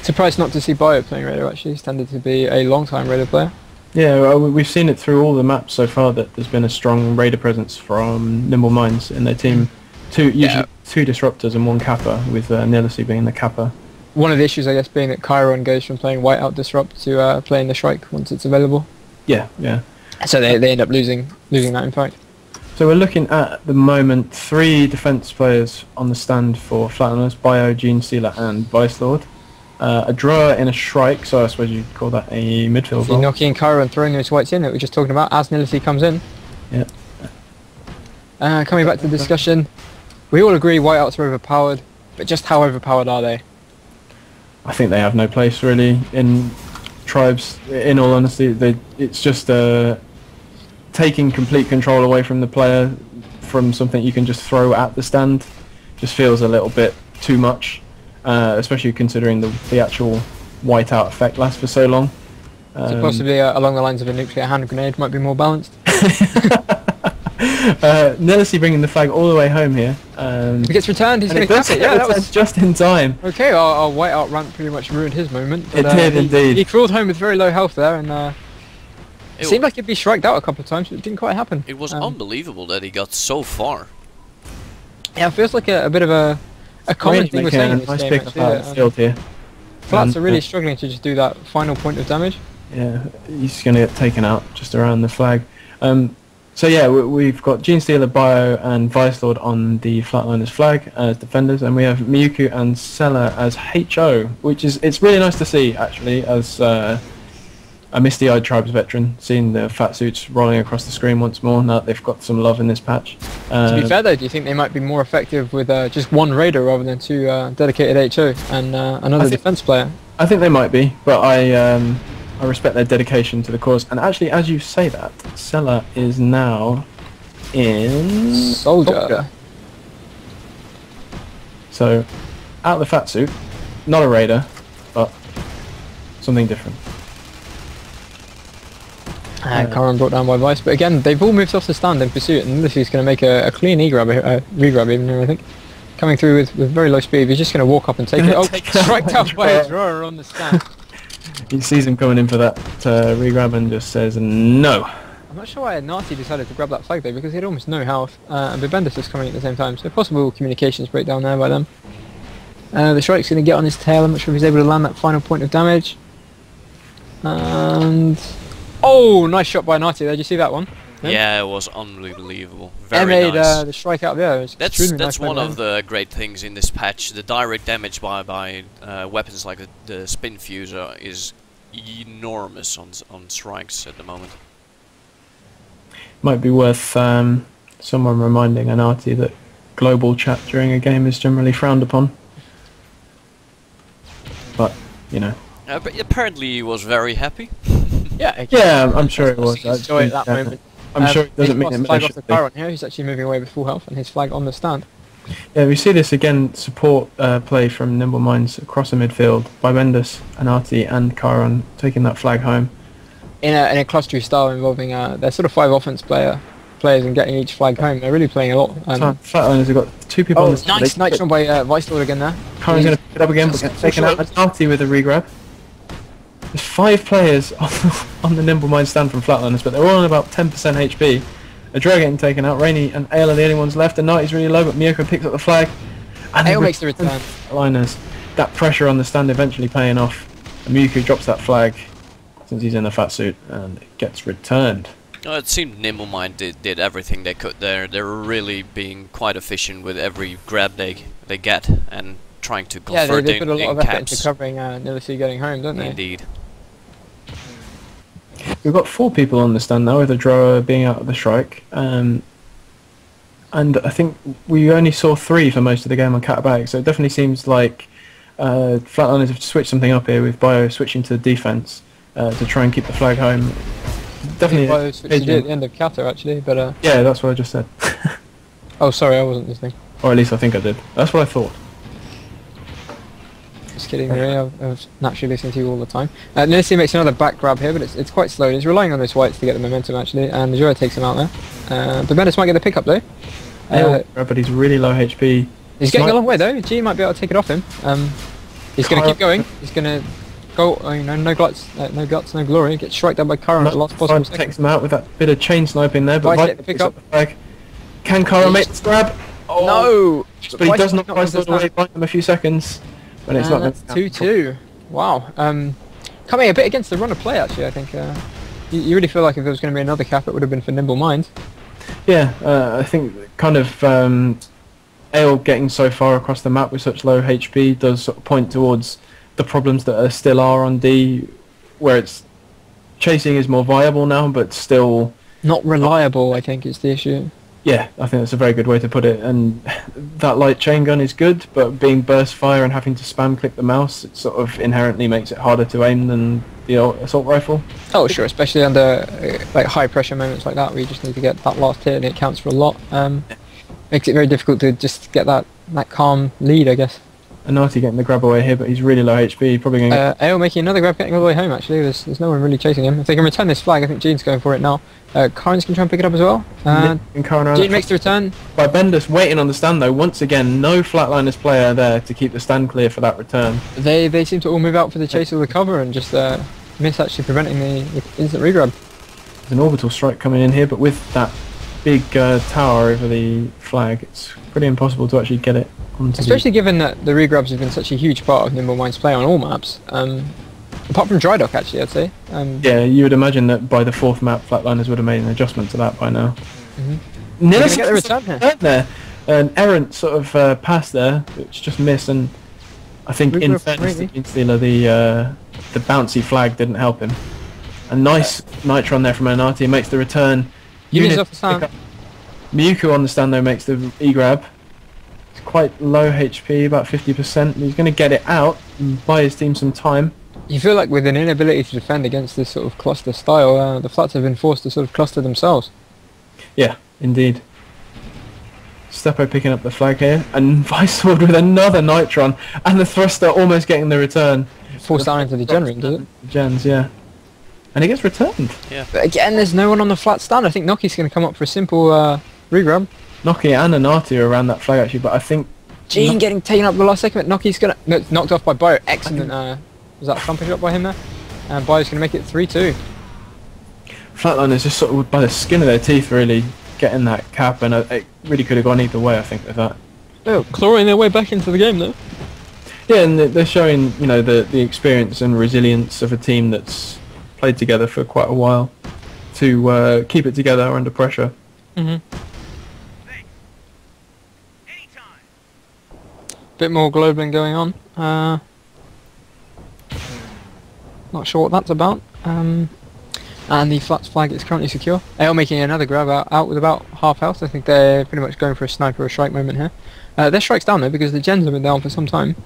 Surprised not to see Bio playing Raider, actually. He's tended to be a long-time Raider player. Yeah, well, we've seen it through all the maps so far that there's been a strong Raider presence from NimbleMinds in their team. Usually two disruptors and one Kappa, with Nilisi being the Kappa. One of the issues, I guess, being that Chiron goes from playing Whiteout Disrupt to playing the Shrike once it's available. Yeah, yeah. So they end up losing that, in fact. So we're looking at the moment 3 defense players on the stand for Flatliners: Bio, Gene Stealer and Vice Lord. A drawer in a Shrike, so I suppose you'd call that a midfield role. Inoki and Chiron throwing those whites in that we were just talking about as Nilisi comes in. Yeah. Coming back to the discussion, we all agree Whiteouts are overpowered, but just how overpowered are they? I think they have no place really in tribes. In all honesty, it's just taking complete control away from the player from something you can just throw at the stand. Just feels a little bit too much, especially considering the actual whiteout effect lasts for so long. So possibly along the lines of a nuclear hand grenade might be more balanced. Nilisi bringing the flag all the way home here. It gets returned, he's going to cap it. Yeah, that was just in time. Okay, our whiteout rant pretty much ruined his moment. But, it did indeed. He crawled home with very low health there, and it seemed like he'd be shriked out a couple of times, but it didn't quite happen. It was unbelievable that he got so far. Yeah, it feels like a bit of a common thing we're saying in this game, actually. Field here. Flats are really struggling to just do that final point of damage. Yeah, he's going to get taken out just around the flag. So yeah, we've got Gene Stealer, Bio and Vice Lord on the Flatliners flag as defenders, and we have Miyuku and Sella as HO, which it's really nice to see actually, as a misty-eyed Tribes veteran, seeing the fat suits rolling across the screen once more now that they've got some love in this patch. To be fair though, do you think they might be more effective with just one Raider rather than 2 dedicated HO and another defense player? I think they might be, but I respect their dedication to the cause. And actually, as you say that, Sella is now in Soldier. So, out of the fat suit, not a Raider, but something different. Chiron brought down by Vice, but again, they've all moved off the stand in pursuit, and this is going to make a clean regrab even here, I think. Coming through with very low speed, he's just going to walk up and take it. Oh, striked out by a drawer on the stand. He sees him coming in for that regrab and just says no. I'm not sure why Nati decided to grab that flag though, because he had almost no health, and Bibendus is coming at the same time, so possible communications breakdown there by them. The Shrike's going to get on his tail. I'm not sure if he's able to land that final point of damage. And oh, nice shot by Nati there. Did you see that one? Yeah, it was unbelievable. Very made, nice. The Shrike out there. That's nice one of the great things in this patch. The direct damage by weapons like the spin fuser is enormous on Shrikes at the moment. Might be worth someone reminding Anati that global chat during a game is generally frowned upon. But you know. But apparently he was very happy. Yeah, I'm sure it was. Enjoy that moment. I'm sure it doesn't mean it flag off the Chiron here. He's actually moving away with full health and his flag on the stand. Yeah, we see this again, support play from NimbleMinds across the midfield by Bendis, Anati and Chiron taking that flag home. In a clustery style involving their sort of 5 offense players and getting each flag home. They're really playing a lot. Flatliners have got 2 people on the stand. Nice one by Vice Lord again there. Chiron's going to pick it up again, but gets taken out. Anati with a regrab. There's 5 players on the NimbleMinds stand from Flatliners, but they're all on about 10% HP. Adra getting taken out. Rainy and Ale are the only ones left. The Knight is really low, but Miyoko picks up the flag. And Ale makes the return. Flatliners. That pressure on the stand eventually paying off. And Miyoko drops that flag since he's in the fat suit, and it gets returned. It seemed NimbleMinds did everything they could there. They were really being quite efficient with every grab they get and trying to convert they put a lot of effort caps. into covering Nilisi getting home, don't they? Indeed. We've got 4 people on the stand now, with a drawer being out of the Shrike, and I think we only saw 3 for most of the game on Catabag, so it definitely seems like Flatliners have switched something up here with Bio switching to defense to try and keep the flag home. Definitely Bio switched to at the end of Kata actually, but yeah, that's what I just said. Oh, sorry, I wasn't listening. Or at least I think I did. That's what I thought. Just kidding, really. I was naturally listening to you all the time. Nilisi makes another back grab here, but it's quite slow. He's relying on those whites to get the momentum, actually, and Jura takes him out there. But Bendis might get the pickup, though. But he's really low HP. He's getting a long way though. G might be able to take it off him. He's going to keep going. He's going to go. You know, no guts, no glory. Gets struck down by Kara at the last possible second. Takes him out with that bit of chain sniping there. But Vice pick up. Can Kara make the grab? Oh, no! But he does not Vice away by him a few seconds. But it's not. That's 2-2. Wow. Coming a bit against the run of play actually. I think you really feel like if there was going to be another cap, it would have been for NimbleMinds. Yeah, I think kind of Ale getting so far across the map with such low HP does sort of point towards the problems that still are on D, where it's chasing is more viable now, but still not reliable. I think is the issue. Yeah, I think that's a very good way to put it. And that light chain gun is good, but being burst fire and having to spam click the mouse, it sort of inherently makes it harder to aim than the assault rifle. Oh sure, especially under like high pressure moments like that, where you just need to get that last hit and it counts for a lot. Makes it very difficult to just get that calm lead, I guess. Anati getting the grab away here, but he's really low HP. Probably going to Ale making another grab, getting all the way home actually. There's no one really chasing him. If they can return this flag, I think Gene's going for it now. Karen's going to try and pick it up as well. Gene makes the return. By Bendis waiting on the stand though, once again, no Flatliners player there to keep the stand clear for that return. They seem to all move out for the chase of the cover and just miss actually preventing the instant regrab. There's an orbital strike coming in here, but with that big tower over the flag, it's pretty impossible to actually get it onto. Especially given that the regrabs have been such a huge part of NimbleMinds' play on all maps. Apart from Dry Dock, actually, I'd say. Yeah, you would imagine that by the 4th map, Flatliners would have made an adjustment to that by now. Nearly get the return here. There. An errant sort of pass there, which just missed, and I think in fairness to Stealer, the bouncy flag didn't help him. A nice Nitron there from Anati, makes the return. Units off the stand. Miyuku on the stand though makes the E-grab. It's quite low HP, about 50%. He's going to get it out and buy his team some time. You feel like with an inability to defend against this sort of cluster style, the Flats have been forced to sort of cluster themselves. Yeah, indeed. Stepo picking up the flag here, and Vice Sword with another Nitron, and the Thruster almost getting the return. Forced down into the Gen ring, does it? Gens, yeah. And it gets returned. Yeah. But again, there's no one on the flat stand. I think Noki's going to come up for a simple regrab. Noki and Anati are around that flag actually, but I think... Gene getting taken up the last second, but Noki's going to... No, knocked off by Bio. Excellent. Was that a thumping shot by him there? And Bio's going to make it 3-2. Flatliners just sort of by the skin of their teeth really getting that cap, and it really could have gone either way I think with that. Oh, clawing their way back into the game though. Yeah, and they're showing, you know, the experience and resilience of a team that's played together for quite a while to keep it together under pressure. Bit more globing going on. Not sure what that's about. And the Flats flag is currently secure. Ale making another grab out with about half health. I think they're pretty much going for a sniper or strike moment here. Their strike's down though because the gens have been down for some time.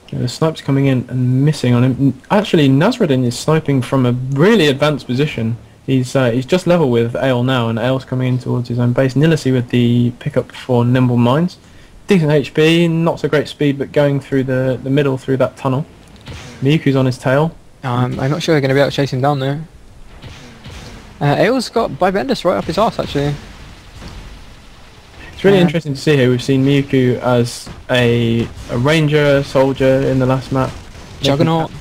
Yeah, the snipe's coming in and missing on him. Actually, Nasruddin is sniping from a really advanced position. He's just level with Ale now, and Ale's coming in towards his own base. Nilisi with the pickup for NimbleMinds. Decent HP, not so great speed, but going through the middle through that tunnel. Miyuku's on his tail. I'm not sure they're going to be able to chase him down there. Ale's got by Bendis right up his arse actually. It's really interesting to see here. We've seen Miyuku as a ranger, soldier in the last map. Juggernaut.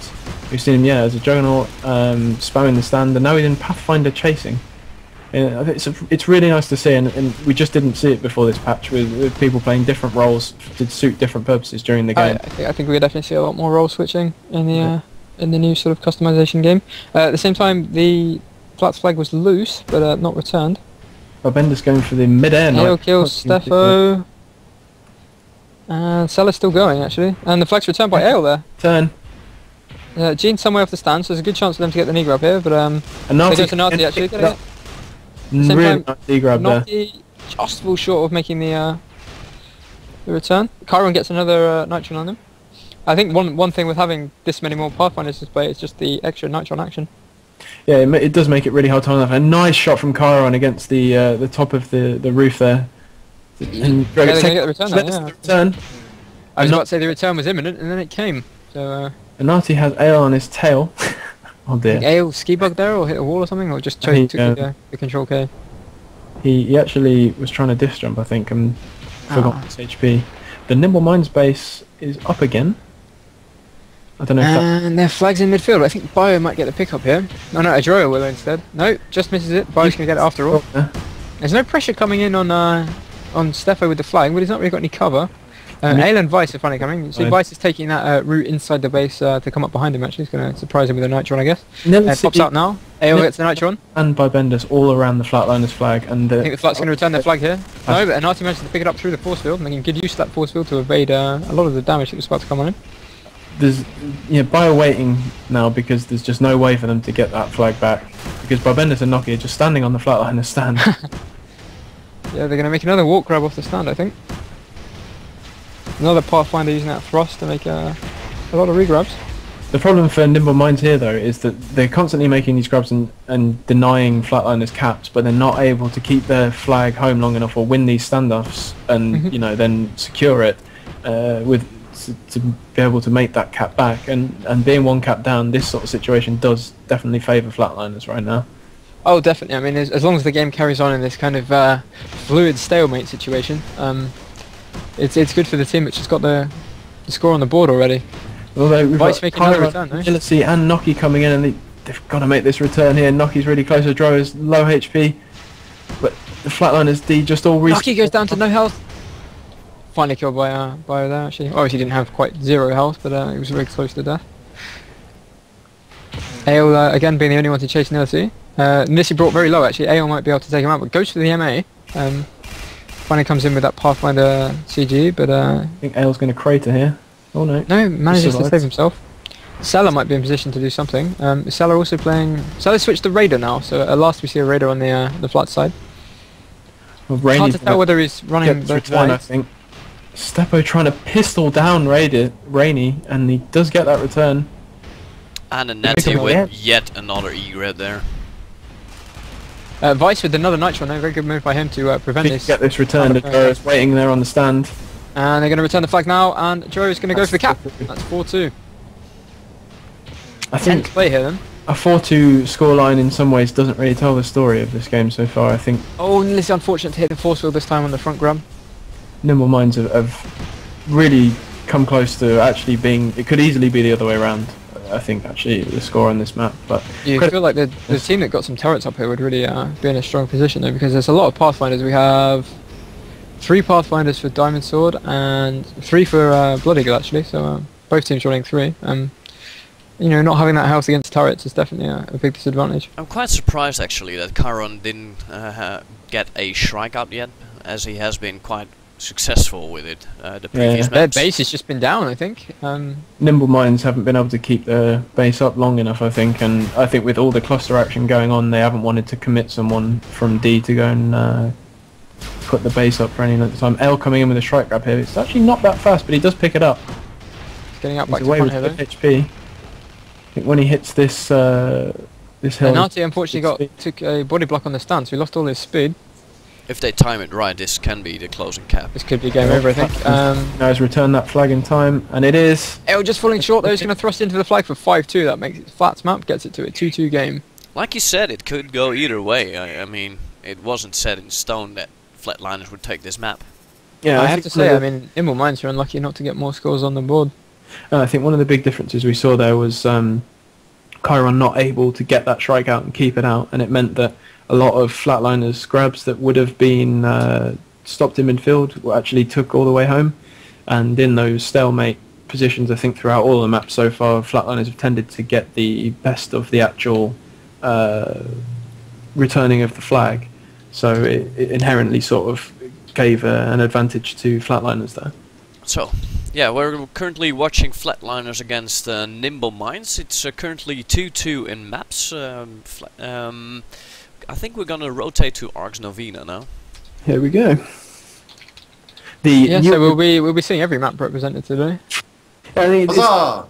We've seen him, yeah, as a Juggernaut, spamming the stand, and now he's in Pathfinder chasing. And it's really nice to see, and we just didn't see it before this patch with people playing different roles to suit different purposes during the game. I think we definitely see a lot more role switching in the new sort of customization game. At the same time, the Flats flag was loose, but not returned. Bendis going for the mid-air. Ale kills Steffo. And Cella's still going actually, and the flag's returned by Ale there. Turn. Gene's somewhere off the stand, so there's a good chance for them to get the knee grab here, but they go to Nati actually. Get it. Really nice knee grab there. Nati just falls short of making the return. Chiron gets another Nitron on him. I think one thing with having this many more Pathfinders to play is just the extra Nitron action. Yeah, it does make it really hard to hold off. A nice shot from Chiron against the top of the roof there. And they're going to get the return now, yeah. Return. I was about to say the return was imminent, and then it came. So. Anati has Ale on his tail. Oh dear. Ale ski bug there, or hit a wall or something, or just took the control K. He actually was trying to diff jump, I think, and forgot his HP. The NimbleMinds base is up again. I don't know if And their flag's in midfield. I think Bio might get the pick up here. No, Adroa will instead. No, just misses it. Bio's going to get it after all. There's no pressure coming in on Steffo with the flag, but he's not really got any cover. Ale and Vice are finally coming. So Vice is taking that route inside the base to come up behind him actually. He's going to surprise him with a Nitron, I guess. Pops out now. Ale gets the Nitron. And by Bendis all around the Flatliners flag. And I think the Flat's going to return their flag here. No, but Anati managed to pick it up through the force field, making good use of that force field to evade a lot of the damage that was about to come on him. There's Bio waiting now because there's just no way for them to get that flag back. Because Barbendis and Noki are just standing on the Flatliners stand. Yeah, they're going to make another walk grab off the stand, I think. Another Pathfinder using that thrust to make a lot of regrabs. The problem for NimbleMinds here though is that they're constantly making these grabs and denying Flatliners caps, but they're not able to keep their flag home long enough or win these standoffs and then secure it to be able to make that cap back. And being one cap down, this sort of situation does definitely favour Flatliners right now. Oh, definitely. I mean, as long as the game carries on in this kind of fluid stalemate situation, it's good for the team which has got the score on the board already. Although we've Vice got making another return, no? Agility and Noki coming in, and they've got to make this return here. Noki's really close. Adroa's low HP, but the Flatliners D just all Noki goes down to no health. Finally killed by there actually. Obviously he didn't have quite 0 health, but he was very close to death. Ale again being the only one to chase Nility. Nissi brought very low actually. Ale might be able to take him out, but goes for the MA. Finally comes in with that Pathfinder CG, but I think Ale's going to crater here. Oh no. No, manages to save himself. Salah might be in position to do something. Salah also playing... Salah switched to Raider now, so at last we see a Raider on the flat side. Well, hard to tell whether he's running both return, I think. Steppo trying to pistol down Rainy, and he does get that return. And a Netty with yet another E-Red there. Vice with another Nitron, a very good move by him to prevent this. Get this returned. Adroa's waiting there on the stand. And they're going to return the flag now, and Joe is going to go for the cap. That's 4-2. I think play here then. A 4-2 scoreline in some ways doesn't really tell the story of this game so far, I think. Oh, and it's unfortunate to hit the force field this time on the front grab. NimbleMinds have really come close to actually being... It could easily be the other way around, I think, actually, the score on this map. But you feel like the team that got some turrets up here would really be in a strong position though, because there's a lot of Pathfinders. We have 3 Pathfinders for Diamond Sword and 3 for Blood Eagle actually, so both teams running 3. You know, not having that health against turrets is definitely a big disadvantage. I'm quite surprised actually that Chiron didn't get a strike out yet, as he has been quite successful with it the previous Their maps. base has just been down, I think. NimbleMinds haven't been able to keep their base up long enough, I think, and I think with all the cluster action going on, they haven't wanted to commit someone from D to go and put the base up for any length of time. L coming in with a strike grab here. It's actually not that fast, but he does pick it up. Getting up He's back to away front with here though. HP. I think when he hits this this hill... Nati unfortunately took a body block on the stand, so he lost all his speed. If they time it right, this can be the closing cap. This could be game over, I think. Now he's returned that flag in time, and it is... L just falling short though, he's going to thrust into the flag for 5-2, that makes it Flats map, gets it to a 2-2 game. Like you said, it could go either way. I mean, it wasn't set in stone that Flatliners would take this map. Yeah, I have to say, I mean, NimbleMinds are unlucky not to get more scores on the board. I think one of the big differences we saw there was Chiron not able to get that strike out and keep it out, and it meant that a lot of Flatliners grabs that would have been stopped in midfield actually took all the way home, and in those stalemate positions I think throughout all the maps so far, Flatliners have tended to get the best of the actual returning of the flag, so it inherently sort of gave an advantage to Flatliners there. So, yeah, we're currently watching Flatliners against NimbleMinds. It's currently 2-2 in maps. I think we're gonna rotate to Arx Novena now. Here we go. So we'll be seeing every map represented today. Huzzah!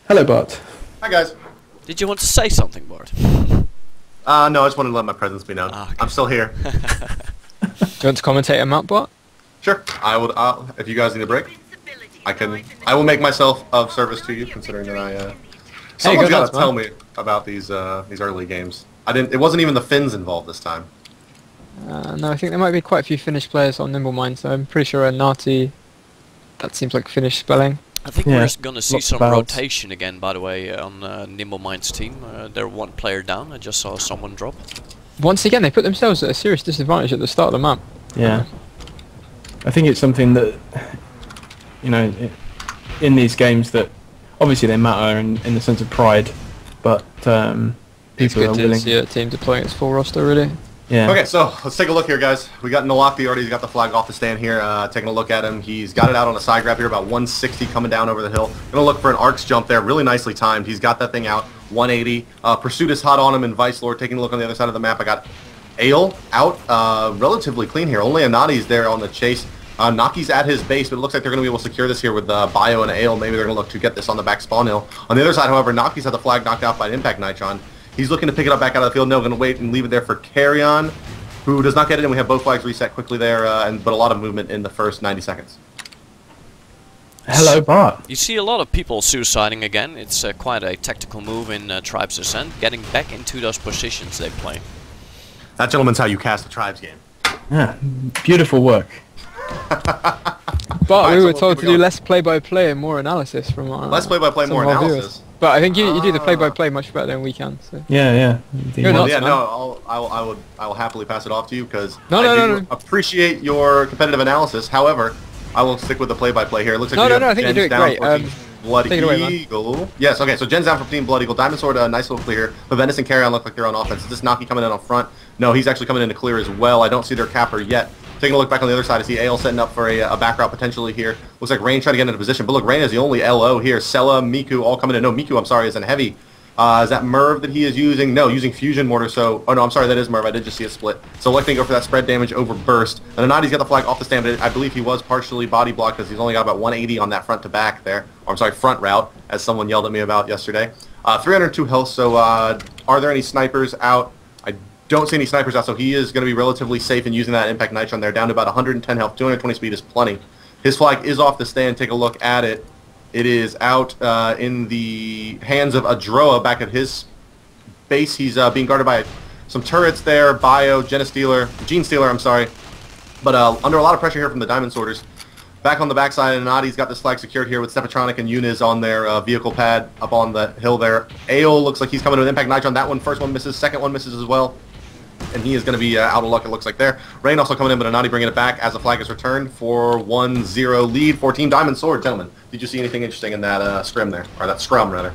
Hello, Bart. Hi guys. Did you want to say something, Bart? No, I just wanted to let my presence be known. Okay. I'm still here. Do you want to commentate a map, Bot? Sure. I would. If you guys need a break, I will make myself of service to you, considering that someone's got to tell me about these early games. It wasn't even the Finns involved this time. No, I think there might be quite a few Finnish players on NimbleMinds, so I'm pretty sure Nati, that seems like Finnish spelling. I think we're going to see some rotation again, by the way, on NimbleMinds' team. They're one player down. I just saw someone drop. Once again, they put themselves at a serious disadvantage at the start of the map. Yeah. I think it's something that, you know, in these games that obviously they matter in the sense of pride, but people are willing. To see a team deploying its full roster, really. Yeah. Okay, so let's take a look here, guys. We got Nolaki already. He's got the flag off the stand here. Taking a look at him. He's got it out on a side grab here, about 160 coming down over the hill. Gonna look for an arcs jump there. Really nicely timed. He's got that thing out. 180. Pursuit is hot on him, and Vice Lord taking a look on the other side of the map. I got Ale out relatively clean here. Only Anati's there on the chase. Naki's at his base, but it looks like they're going to be able to secure this here with Bio and Ale. Maybe they're going to look to get this on the back spawn hill. On the other side, however, Naki's had the flag knocked out by an Impact Nitron. He's looking to pick it up back out of the field. No, going to wait and leave it there for Carrion, who does not get it, and we have both flags reset quickly there, but a lot of movement in the first 90 seconds. Hello, Bart. You see a lot of people suiciding again. It's quite a tactical move in Tribes Ascent, getting back into those positions they play. That, gentleman's how you cast a Tribes game. Yeah, beautiful work. But we were told to do less play-by-play and more analysis from our less play-by-play, more analysis. But I think you do the play-by-play much better than we can. So. Yeah. I will happily pass it off to you because I do appreciate your competitive analysis. However, I will stick with the play-by-play here. It looks like I think you do it great. Blood Eagle. Yes, okay, so Jen's down from Team Blood Eagle. Diamond Sword, nice little clear. But Venice and Carrion look like they're on offense. Is this Naki coming in on front? No, he's actually coming in to clear as well. I don't see their capper yet. Taking a look back on the other side, I see Ale setting up for a back route potentially here. Looks like Rain trying to get into position. But look, Rain is the only LO here. Sella, Miku all coming in. No, Miku, I'm sorry, is in heavy. Is that Merv that he is using? No, using Fusion Mortar. So, oh no, I'm sorry, that is Merv. I did just see a split. So electing to go for that spread damage over burst. And Anati's got the flag off the stand, but I believe he was partially body blocked because he's only got about 180 on that front to back there. Or I'm sorry, front route, as someone yelled at me about yesterday. 302 health. So are there any snipers out? I don't see any snipers out, so he is going to be relatively safe in using that Impact Nitron there. Down to about 110 health, 220 speed is plenty. His flag is off the stand. Take a look at it. It is out in the hands of Adroa back at his base. He's being guarded by some turrets there. Bio, Gene Stealer, I'm sorry. But under a lot of pressure here from the Diamond Sworders. Back on the backside, and Nadi's got this flag secured here with Stepatronic and Eunice on their vehicle pad up on the hill there. Aol looks like he's coming with Impact Nitron. That one, first one misses, second one misses as well. And he is going to be out of luck, it looks like there. Rain also coming in, but Anati bringing it back as the flag is returned for 1-0 lead for Team Diamond Sword. Gentlemen, did you see anything interesting in that scrim there? Or that scrum, rather?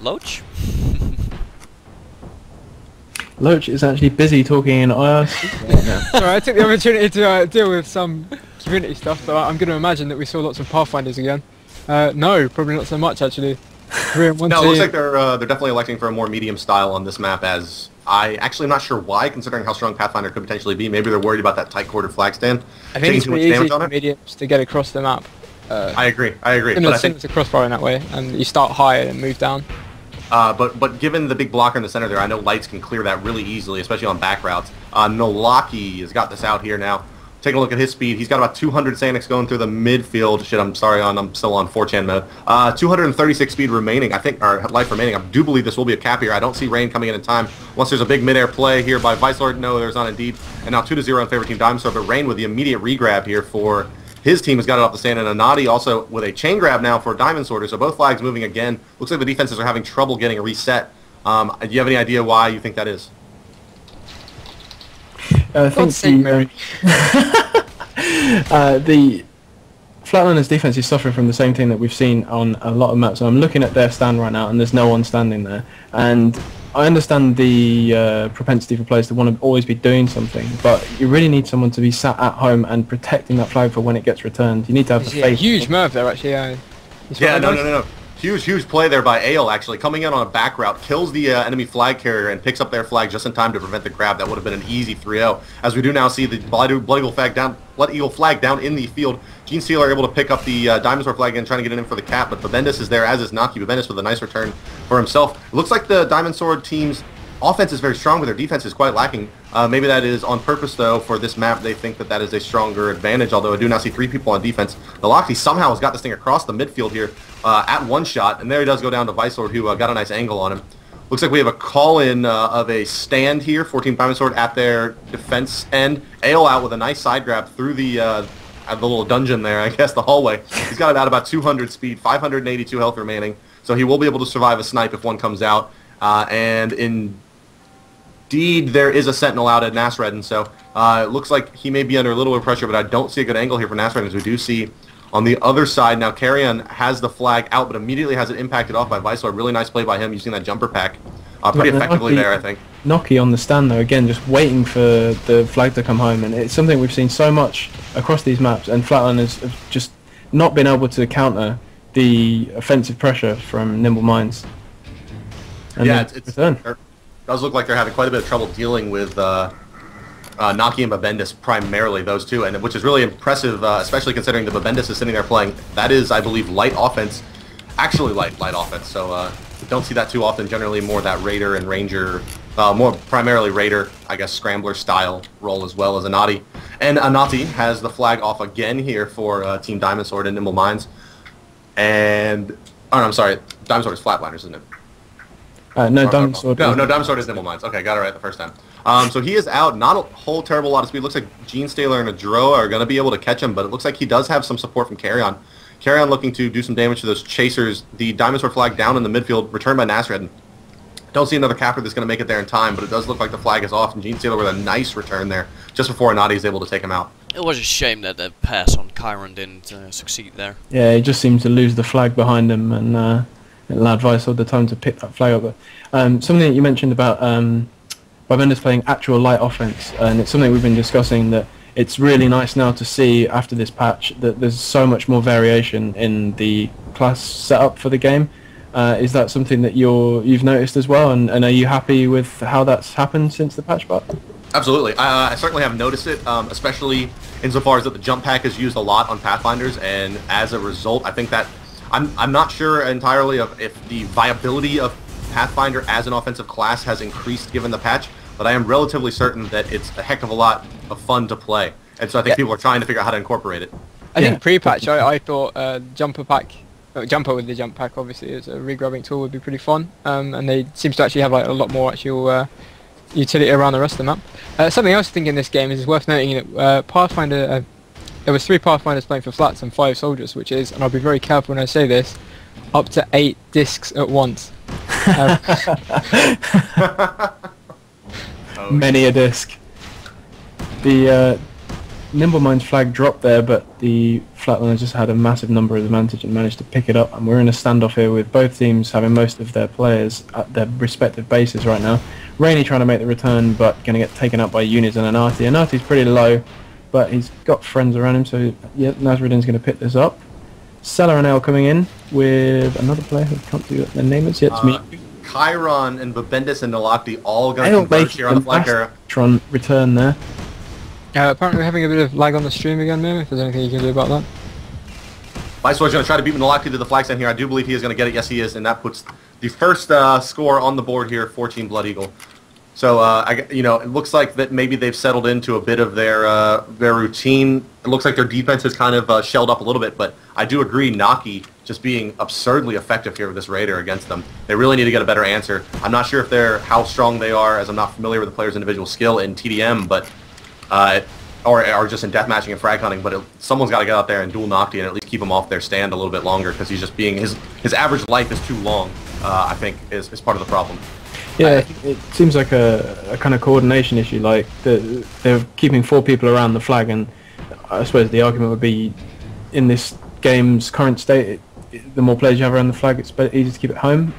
Loach? Loach is actually busy talking in IRC. Sorry, I took the opportunity to deal with some community stuff, so I'm going to imagine that we saw lots of Pathfinders again. No, probably not so much, actually. No, it looks like they're definitely electing for a more medium style on this map, as I actually am not sure why, considering how strong Pathfinder could potentially be. Maybe they're worried about that tight quartered flag stand. I think it's pretty easy for mediums to get across the map. I agree. Similar to crossfire in that way, and you start high and move down. But given the big blocker in the center there, I know Lights can clear that really easily, especially on back routes. Nolaki has got this out here now. Taking a look at his speed, he's got about 200 Sanix going through the midfield. Shit, I'm sorry, I'm still on 4chan mode. 236 speed remaining, I think, or life remaining. I do believe this will be a cap here. I don't see Rain coming in time. Once there's a big midair play here by Vicelord, no, there's not indeed. And now 2-0 in favor of Team Diamond Sword, but Rain with the immediate regrab here for his team has got it off the stand, and Anati also with a chain grab now for Diamond Sword. So both flags moving again. Looks like the defenses are having trouble getting a reset. Do you have any idea why you think that is? I think the Flatliners defense is suffering from the same thing that we've seen on a lot of maps. So I'm looking at their stand right now, and there's no one standing there. And I understand the propensity for players to want to always be doing something, but you really need someone to be sat at home and protecting that flag for when it gets returned. You need to have the faith. Huge Merv there, actually. Yeah, no. Huge play there by Ale, actually. Coming in on a back route, kills the enemy flag carrier and picks up their flag just in time to prevent the grab. That would have been an easy 3-0. As we do now see the Blood Eagle flag down in the field. Gene Stealer able to pick up the Diamond Sword flag and trying to get it in for the cap, but Bavendis is there, as is Naki. Bavendis with a nice return for himself. It looks like the Diamond Sword team's offense is very strong, but their defense is quite lacking. Maybe that is on purpose, though. For this map, they think that is a stronger advantage, although I do now see 3 people on defense. Nolaki somehow has got this thing across the midfield here at one shot, and there he does go down to Vicelord, who got a nice angle on him. Looks like we have a call-in of a stand here for Team Diamond Sword at their defense end. Ale out with a nice side grab through the little dungeon there, I guess, the hallway. He's got it at about 200 speed, 582 health remaining, so he will be able to survive a snipe if one comes out. And indeed, there is a sentinel out at Nasreddin, so it looks like he may be under a little bit of pressure, but I don't see a good angle here for Nasreddin, as we do see on the other side. Now, Carrion has the flag out, but immediately has it impacted off by Viceroy. Really nice play by him using that jumper pack pretty effectively there, I think. Noki on the stand, though, again, just waiting for the flag to come home, and it's something we've seen so much across these maps, and Flatliners have just not been able to counter the offensive pressure from NimbleMinds. Yeah, it does look like they're having quite a bit of trouble dealing with Naki and Babendis, primarily those two, and which is really impressive, especially considering that Babendis is sitting there playing, that is, I believe, light offense, actually light offense, so don't see that too often. Generally more that Raider and Ranger, more primarily Raider, I guess, Scrambler style role, as well as Anati. And Anati has the flag off again here for Team Diamond Sword and NimbleMinds. And, oh no, I'm sorry, Diamond Sword is Flatliners, isn't it? No, Diamond Sword. No, Diamond Sword is NimbleMinds. Okay, got it right the first time. So he is out. Not a whole terrible lot of speed. Looks like Gene Staler and Adroa are going to be able to catch him, but it looks like he does have some support from Carrion. Carrion looking to do some damage to those chasers. The Diamond Sword flag down in the midfield, returned by Nasreddin. Don't see another capper that's going to make it there in time, but it does look like the flag is off, and Gene Staler with a nice return there, just before Anati is able to take him out. It was a shame that the pass on Chiron didn't succeed there. Yeah, he just seemed to lose the flag behind him, and it allowed Viceroy the time to pick that flag up. Something that you mentioned about Babendis playing actual light offense, and it's something we've been discussing, that it's really nice now to see after this patch that there's so much more variation in the class setup for the game. Is that something that you've noticed as well, and are you happy with how that's happened since the patch bug? Absolutely. I certainly have noticed it, especially insofar as that the jump pack is used a lot on Pathfinders, and as a result, I think that I'm not sure entirely of if the viability of Pathfinder as an offensive class has increased given the patch, but I am relatively certain that it's a heck of a lot of fun to play, and so I think people are trying to figure out how to incorporate it. I think pre-patch, I thought jumper with the jump pack, obviously, as a regrabbing tool would be pretty fun, and they seem to actually have like a lot more actual utility around the rest of the map. Something else I think in this game is worth noting that Pathfinder, there was 3 Pathfinders playing for flats and 5 soldiers, which is, and I'll be very careful when I say this, up to 8 discs at once. Many a disc. The NimbleMinds flag dropped there, but the Flatliners just had a massive number of advantage and managed to pick it up, and we're in a standoff here with both teams having most of their players at their respective bases right now. Rainy trying to make the return, but going to get taken up by Unis and Anati. Anati's pretty low, but he's got friends around him, so yeah, Nasreddin's going to pick this up. Seller and Ale coming in with another player who can't do their name is yet. It's me. Chiron and Babendis and Nalakti all going to converge here on the flag area. Tron return there. Apparently we're having a bit of lag on the stream again, Mim, if there's anything you can do about that. Viceroy's going to try to beat Nalakti to the flag stand here. I do believe he is going to get it. Yes, he is, and that puts the first score on the board here for Team Blood Eagle. So, it looks like that maybe they've settled into a bit of their routine. It looks like their defense has kind of shelled up a little bit, but I do agree, Naki just being absurdly effective here with this Raider against them. They really need to get a better answer. I'm not sure if how strong they are, as I'm not familiar with the player's individual skill in TDM, but or just in deathmatching and frag hunting, but someone's got to get out there and duel Nocti and at least keep him off their stand a little bit longer, because he's just being his average life is too long. I think is part of the problem. Yeah, it seems like a kind of coordination issue. Like they're keeping 4 people around the flag, and I suppose the argument would be, in this game's current state, the more players you have around the flag, it's easier to keep it home.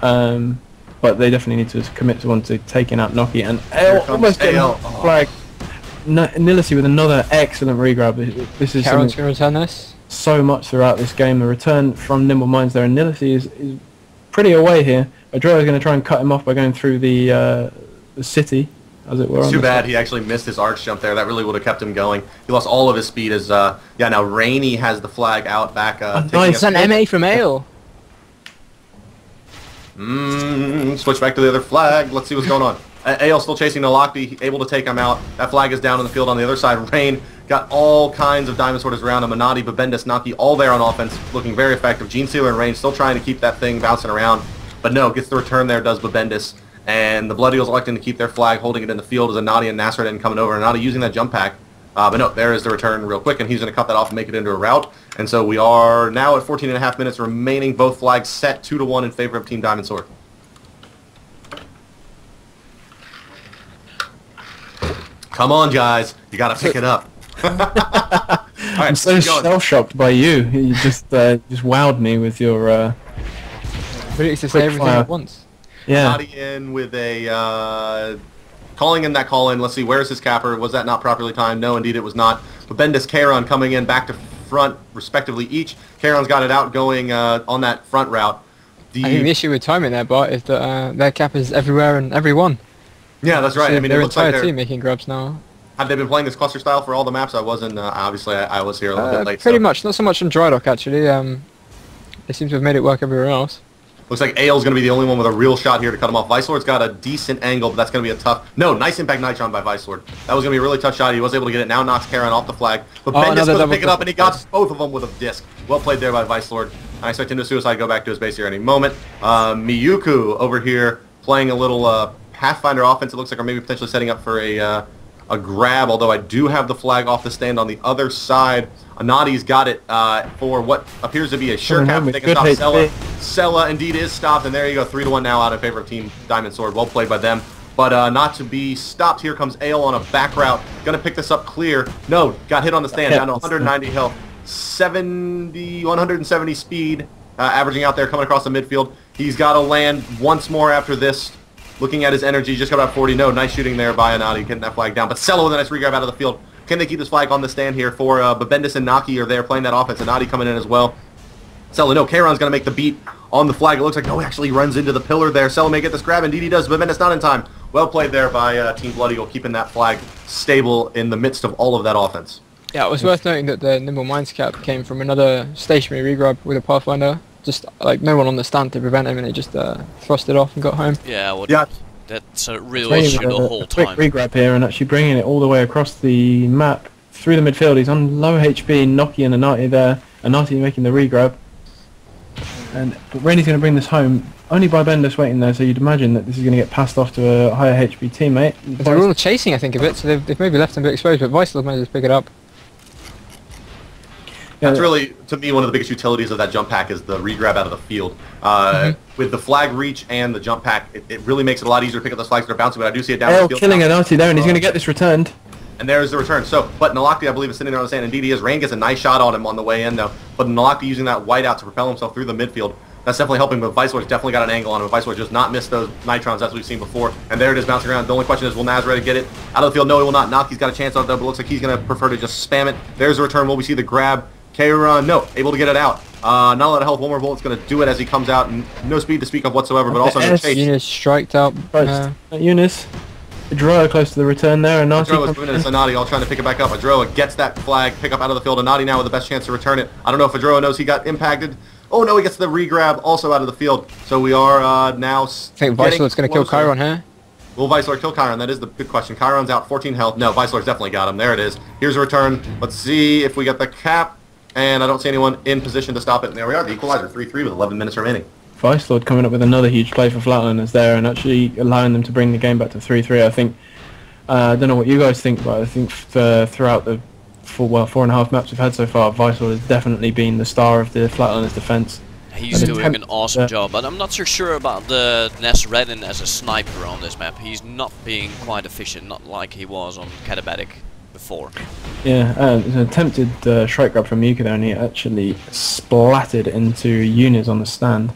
But they definitely need to commit to taking out Noki, and almost getting the flag. Nilisi with another excellent regrab. This is Karen's going to return this. So much throughout this game. The return from NimbleMinds there, and Nilisi is pretty away here. Adroa is going to try and cut him off by going through the city, as it were. It's too bad he actually missed his arch jump there. That really would have kept him going. He lost all of his speed as, now Rainy has the flag out back. Nice, an MA from Ale. Switch back to the other flag. Let's see what's going on. Ale still chasing Nalakti, able to take him out. That flag is down in the field on the other side. Rain got all kinds of Diamond Sworders around him. Manati, Babendis, Naki, all there on offense, looking very effective. Gene Sealer and Rain still trying to keep that thing bouncing around. But no, gets the return there, does Babendis. And the Blood Eagles electing to keep their flag, holding it in the field as Anadi and Nasruddin coming over. Anadi using that jump pack. But no, there is the return real quick, and he's going to cut that off and make it into a rout. And so we are now at 14.5 minutes remaining. Both flags set 2-1 in favor of Team Diamond Sword. Come on, guys. You got to pick it up. All right, I'm so shell-shocked by you. You just wowed me with your... Really, it's to say everything at once. Yeah. Anadi in with a... calling in that call-in. Let's see, where's his capper? Was that not properly timed? No, indeed it was not. But Bendis, Kairon coming in back to front, respectively, each. Kairon's got it out going on that front route. I think the issue with timing there, Bart, is that their cappers everywhere and everyone. Yeah, that's right. So I mean, their it looks like entire they're... team making grabs now. Have they been playing this cluster style for all the maps? I wasn't, obviously, I was here a little bit late. Pretty much, not so much on Dry Dock, actually. They seem to have made it work everywhere else. Looks like Ale's going to be the only one with a real shot here to cut him off. Vicelord's got a decent angle, but that's going to be a tough... No, nice impact Nitron by Vicelord. That was going to be a really tough shot. He was able to get it. Now knocks Karen off the flag. But Bendis goes to pick it up, and he got both of them with a disc. Well played there by Vicelord. I expect him to suicide go back to his base here any moment. Miyuku over here playing a little Pathfinder offense. It looks like, or maybe potentially setting up for a grab, although I do have the flag off the stand on the other side. Anadi's got it for what appears to be a sure cap. They can stop Sella. Sella indeed is stopped, and there you go, 3-1 now out in favor of Team Diamond Sword. Well played by them. But not to be stopped. Here comes Ale on a back route. Gonna pick this up clear. No, got hit on the stand, down to 190 health. 170 speed, averaging out there, coming across the midfield. He's got to land once more after this. Looking at his energy, just got about 40. No, nice shooting there by Anadi, getting that flag down. But Sella with a nice regrab out of the field. Can they keep this flag on the stand here for Bendis and Naki are there playing that offense. Anadi coming in as well. Sella, no, Kairon's going to make the beat on the flag. It looks like, no, he actually runs into the pillar there. Sella may get this grab. Indeed he does, but Bendis not in time. Well played there by Team Blood Eagle, keeping that flag stable in the midst of all of that offense. Yeah, it was worth noting that the NimbleMinds cap came from another stationary regrab with a Pathfinder. Just, like, no one on the stand to prevent him, and he just thrust it off and got home. Yeah, well, yeah. That's a real issue the whole time. Quick regrab here, and actually bringing it all the way across the map through the midfield. He's on low HP, Noki and Anati there. Anati making the regrab. But Rainey's going to bring this home only by Bendis waiting there, so you'd imagine that this is going to get passed off to a higher HP teammate. They're all chasing, I think, a bit, so they've maybe left him a bit exposed, but Vicelord managed to pick it up. Yeah, that's really, to me, one of the biggest utilities of that jump pack is the regrab out of the field. With the flag reach and the jump pack, it really makes it a lot easier to pick up those flags that are bouncing, but I do see it down the field. Killing Anati there, and he's going to get this returned. And there's the return. So, but Nalakti, I believe, is sitting there on the stand. Indeed he is. Rain gets a nice shot on him on the way in, though. But Nalakti using that whiteout to propel himself through the midfield. That's definitely helping, but Vicelord's definitely got an angle on him. Vicelord just not missed those nitrons as we've seen before. And there it is bouncing around. The only question is, will Nazareth get it out of the field? No, he will not. Naki's got a chance on it, though, but it looks like he's going to prefer to just spam it. There's the return. Will we see the grab? Kairon, no, able to get it out. Not a lot of health. One more bullet's going to do it as he comes out. And no speed to speak of whatsoever, but also no chase. Eunice striked out. Eunice. Adroa close to the return there. Adroa's coming in. It's Anadi all trying to pick it back up. Adroa gets that flag, pick up out of the field. Anadi now with the best chance to return it. I don't know if Adroa knows he got impacted. Oh no, he gets the regrab also out of the field. So we are now. I think Vicelord's going to kill Kairon here. Will Vicelord kill Kairon? That is the good question. Kairon's out 14 health. No, Vicelord's definitely got him. There it is. Here's a return. Let's see if we get the cap. And I don't see anyone in position to stop it. And there we are, the equalizer, 3-3 with 11 minutes remaining. Vicelord coming up with another huge play for Flatliners there and actually allowing them to bring the game back to 3-3. I think, I don't know what you guys think, but I think throughout the 4.5 maps we've had so far, Vicelord has definitely been the star of the Flatliners defense. He's doing an awesome job, but I'm not so sure about the Nasreddin as a sniper on this map. He's not being quite efficient, not like he was on Katabatic before. Yeah, an attempted strike grab from Yuka there, and he actually splattered into Eunice on the stand.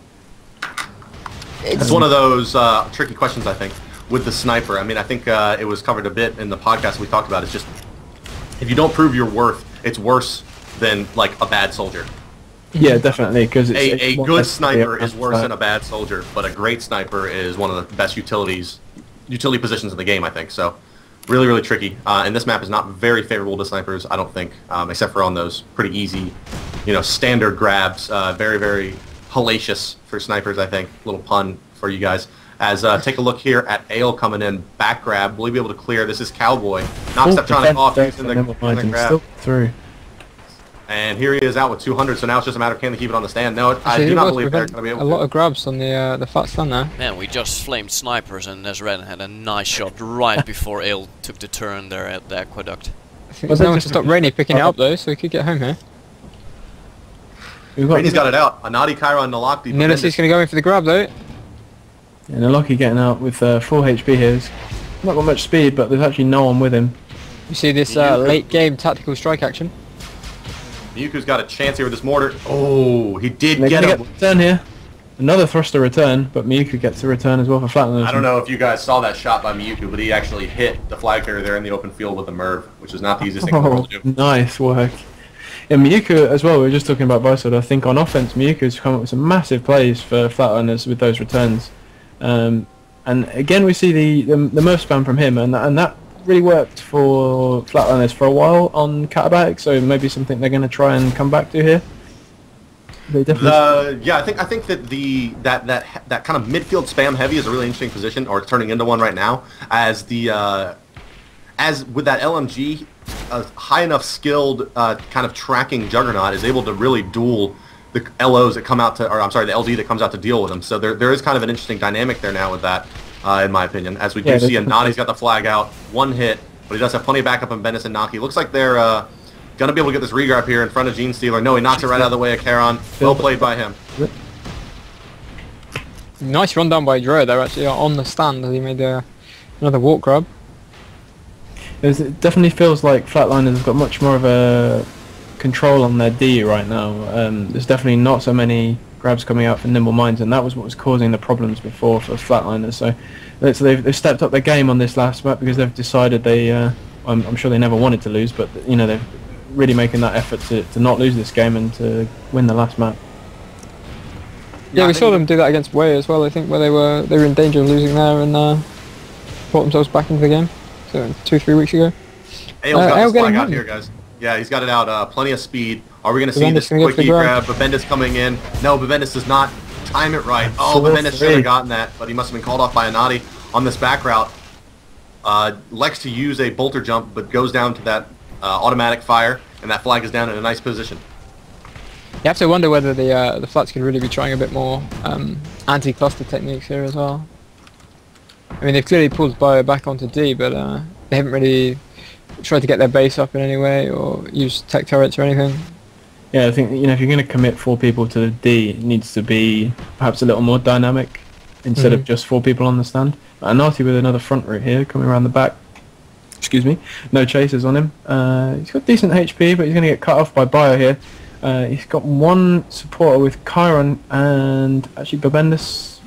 It's one of those tricky questions, I think, with the sniper. I mean, I think it was covered a bit in the podcast we talked about. It's just, if you don't prove your worth, it's worse than, like, a bad soldier. Yeah, definitely, because a good sniper is worse than a bad soldier, but a great sniper is one of the best utility positions in the game, I think. So, really, really tricky. And this map is not very favorable to snipers, I don't think, except for on those pretty easy, standard grabs. Very, very hellacious for snipers, I think. Little pun for you guys. As take a look here at Ale coming in, back grab. Will he be able to clear? This is Cowboy. Not Steptronic off using the grab. Still through. And here he is out with 200, so now it's just a matter of can they keep it on the stand. No, I do not believe they're going to be able to. A lot of grabs on the flat stand there. Man, we just flamed snipers and Nesred had a nice shot right before Ale took the turn there at the aqueduct. I think there's no one to stop Rainy picking it up though, so we could get home here. Rainy's got it out. Anadi, Kyra, and Nalaki. Nilis is going to go in for the grab though. Yeah, Nalaki getting out with full HP here. He's not got much speed, but there's actually no one with him. You see this late game tactical strike action. Miyuku's got a chance here with this mortar. Oh, he did get him. Return here. Another thruster return, but Miyuku gets the return as well for Flatliners. I don't know if you guys saw that shot by Miyuku, but he actually hit the flag carrier there in the open field with a Merv, which is not the easiest thing in the world to do. Nice work. Yeah, Miyuku as well, we were just talking about Visord. I think on offense, Miyuku's come up with some massive plays for Flatliners with those returns. And again, we see the Merv spam from him, and that really worked for Flatliners for a while on Catabatic, so maybe something they're going to try and come back to here. They definitely yeah, I think that that kind of midfield spam heavy is a really interesting position, or turning into one right now, as as with that LMG, a high enough skilled kind of tracking juggernaut is able to really duel the LOs that come out to, or I'm sorry, the LD that comes out to deal with them. So there is kind of an interesting dynamic there now with that. In my opinion, as we do see, Nadi's got the flag out, one hit, but he does have plenty of backup in Bendis and Naki. Looks like they're going to be able to get this regrab here in front of Gene Stealer. No, he knocks it right out of the way of Charon. Well played by him. Nice rundown by Dre there, actually, on the stand as he made another walk grab. It definitely feels like Flatliners have got much more of a control on their D right now. There's definitely not so many grabs coming out for NimbleMinds, and that was what was causing the problems before for Flatliners. So they've stepped up their game on this last map because they've decided I'm sure they never wanted to lose, but you know, they're really making that effort to not lose this game and to win the last map. Yeah, we saw them do that against Way as well, I think, where they were in danger of losing there and brought themselves back into the game. So 2-3 weeks ago. Ale's got his flag out here, guys. Yeah, he's got it out. Plenty of speed. Are we going to see this quickie grab? Bavendis coming in. No, Bavendis does not time it right. Oh, Bavendis should have gotten that, but he must have been called off by Anadi on this back route. Likes to use a bolter jump, but goes down to that automatic fire, and that flag is down in a nice position. You have to wonder whether the Flats could really be trying a bit more anti-cluster techniques here as well. I mean, they've clearly pulled Bio back onto D, but they haven't really tried to get their base up in any way or use tech turrets or anything. Yeah, I think, you know, if you're going to commit 4 people to the D, it needs to be perhaps a little more dynamic instead of just 4 people on the stand. Anati with another front route here, coming around the back. Excuse me. No chasers on him. He's got decent HP, but he's going to get cut off by Bio here. He's got one supporter with Chiron and actually Babendis.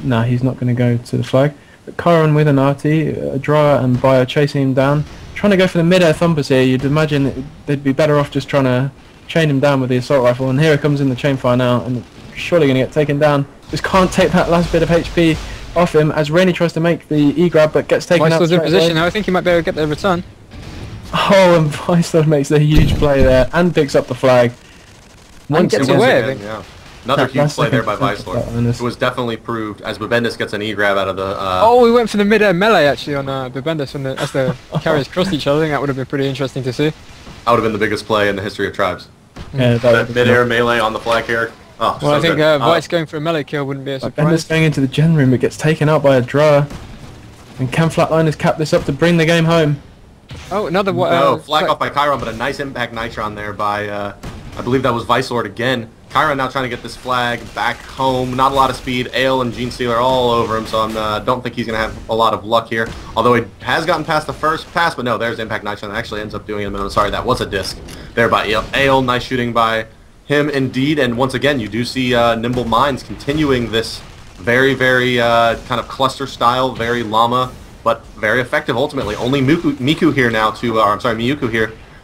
Nah, he's not going to go to the flag. But Chiron with Anati, Adra and Bio chasing him down. Trying to go for the mid-air thumpers here. You'd imagine they'd be better off just trying to chain him down with the assault rifle. And here it comes in the chain fire now, and surely going to get taken down. Just can't take that last bit of HP off him as Rainy tries to make the E-grab, but gets taken out. Visor's in position now. I think he might be able to get the return. Oh, and Visor makes a huge play there and picks up the flag. And gets away, I think. Yeah. Another huge play there by Visor. It was definitely proved as Babendis gets an E-grab out of the... Oh, we went for the mid-air melee actually on Babendis as the carriers crossed each other. I think that would have been pretty interesting to see. That would have been the biggest play in the history of Tribes. Yeah, that mid-air melee on the flag carrier. Oh, well, so I think Vice going for a melee kill wouldn't be a surprise. Babendis going into the gen room, but gets taken out by a draw. And can Flatliners cap this up to bring the game home? Oh, another one. No, flag off by Chiron, but a nice impact nitron there by, I believe that was Visord again. Chiron now trying to get this flag back home. Not a lot of speed. Ale and Gene Stealer all over him, so I don't think he's going to have a lot of luck here. Although he has gotten past the first pass, but no, there's impact nitron that actually ends up doing him. I'm sorry, that was a disc there by Ale. Ale, nice shooting by him indeed. And once again, you do see NimbleMinds continuing this very, very kind of cluster style, very llama, but very effective ultimately. Only Miyuku here now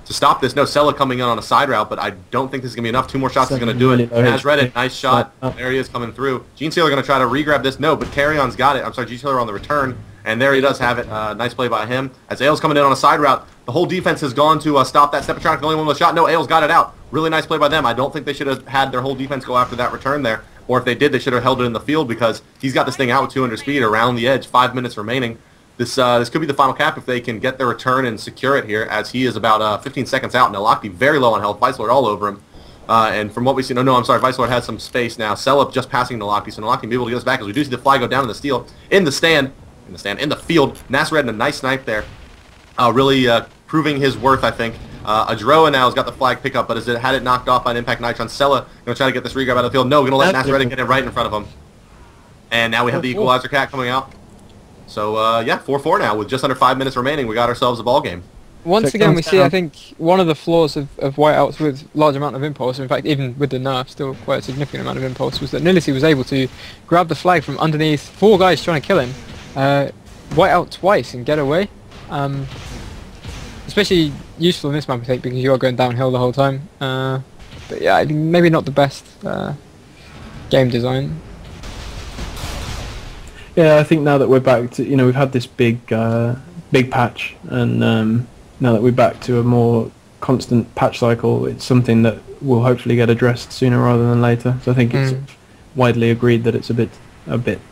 to stop this. No, Sella coming in on a side route, but I don't think this is going to be enough. 2 more shots is going to do it. Has read it. Nice shot. There he is coming through. Gene Stealer going to try to re-grab this. No, but Carrion's got it. I'm sorry, Gene Stealer on the return. And there he does have it. Nice play by him. As Ale's coming in on a side route, the whole defense has gone to stop that. Stepatronic, the only one with a shot. No, Ale's got it out. Really nice play by them. I don't think they should have had their whole defense go after that return there. Or if they did, they should have held it in the field because he's got this thing out with 200 speed around the edge. 5 minutes remaining. This could be the final cap if they can get their return and secure it here, as he is about 15 seconds out. Nalaki very low on health. Vicelord all over him. And from what we see, I'm sorry, Vicelord has some space now. Celeb just passing Nalaki, so Nalaki may be able to get us back, as we do see the flag go down in the steel, in the field. Nasrid and a nice snipe there, really proving his worth, I think. Adroa now has got the flag pickup, but had it knocked off by an impact Nitron. Sella going to try to get this regrab out of the field. No, going to let Nasrid get it right in front of him. And now we have the equalizer cat coming out. So, yeah, 4-4 now. With just under 5 minutes remaining, we got ourselves a ball game. Once again, we see, I think, one of the flaws of whiteouts with large amount of impulse, in fact, even with the nerf, still quite a significant amount of impulse, was that Nilisi was able to grab the flag from underneath 4 guys trying to kill him, white out twice and get away. Especially useful in this map, I think, because you are going downhill the whole time. But yeah, I think maybe not the best game design. Yeah, I think now that we're back to, we've had this big patch, and now that we're back to a more constant patch cycle, it's something that will hopefully get addressed sooner rather than later. So I think it's widely agreed that it's a bit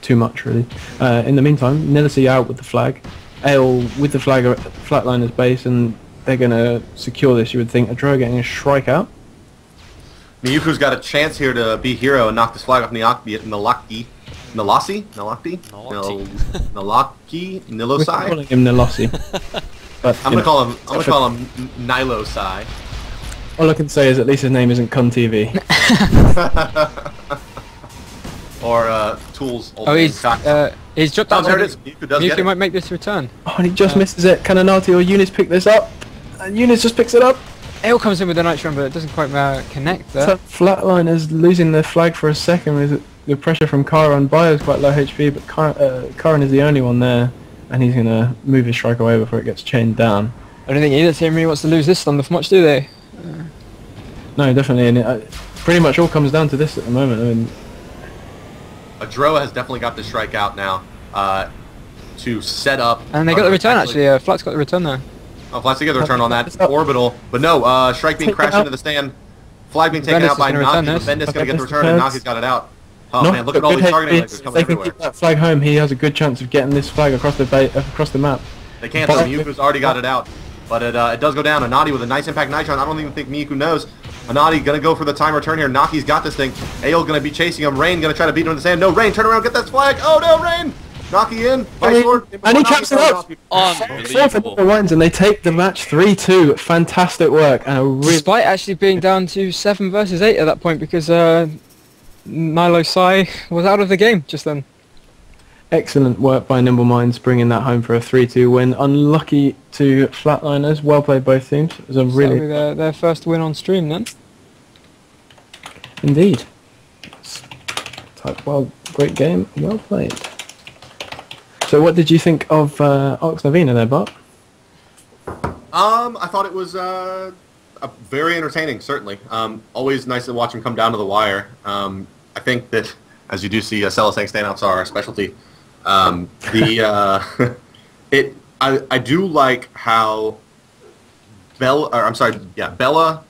too much, really. In the meantime, Nilisi out with the flag, Ale with the flag at Flatliners base, and they're going to secure this, you would think. Adro getting a strike out. Miyuku's got a chance here to be hero and knock this flag off Nilaki. Nilosai? We're calling him Nilosai. But I'm gonna call him Nilosai. All I can say is at least his name isn't Kun TV. Or Tools. Oh, he's dropped out. There it is. Miku might make this return. Oh, and he just misses it. Can Anati or Eunice pick this up? And Eunice just picks it up. Ale comes in with the Nitron, but it doesn't quite connect there. So Flatliners losing their flag for a second with the pressure from Karan. Bio's quite low HP, but Karan is the only one there, and he's going to move his strike away before it gets chained down. I don't think either team really wants to lose this thunder for much, do they? No, definitely, and it pretty much all comes down to this at the moment. I mean, Adroa has definitely got the strike out now to set up. And they got the return, actually. Flat's got the return there. Oh, Flat's to get the return on that orbital. But no, strike being crashed into the stand. Flag being taken out by Naki. Bendis going to get the return, and Naki's got it out. Oh man, look at all these targeting lasers coming everywhere. If they can keep that flag home, he has a good chance of getting this flag across the map. They can't, though. Miyuku's already got it out. But it does go down. Anati with a nice impact Nitron. I don't even think Miyaku knows. Anati going to go for the time return here. Naki's got this thing. Ale going to be chasing him. Rain going to try to beat him in the sand. No, Rain, turn around, get that flag. Oh no, Rain! Naki in. And he caps it up. Unbelievable. And they take the match 3-2. Fantastic work. Despite actually being down to 7 versus 8 at that point, because Nilosai was out of the game just then. Excellent work by NimbleMinds bringing that home for a 3-2 win. Unlucky to Flatliners. Well played both teams. It was a really their first win on stream then. Indeed. Well, great game. Well played. So what did you think of Ox Navina there, Bart? I thought it was very entertaining, certainly. Always nice to watch him come down to the wire. I think that, as you do see, Sella saying standouts are our specialty. I do like how Bella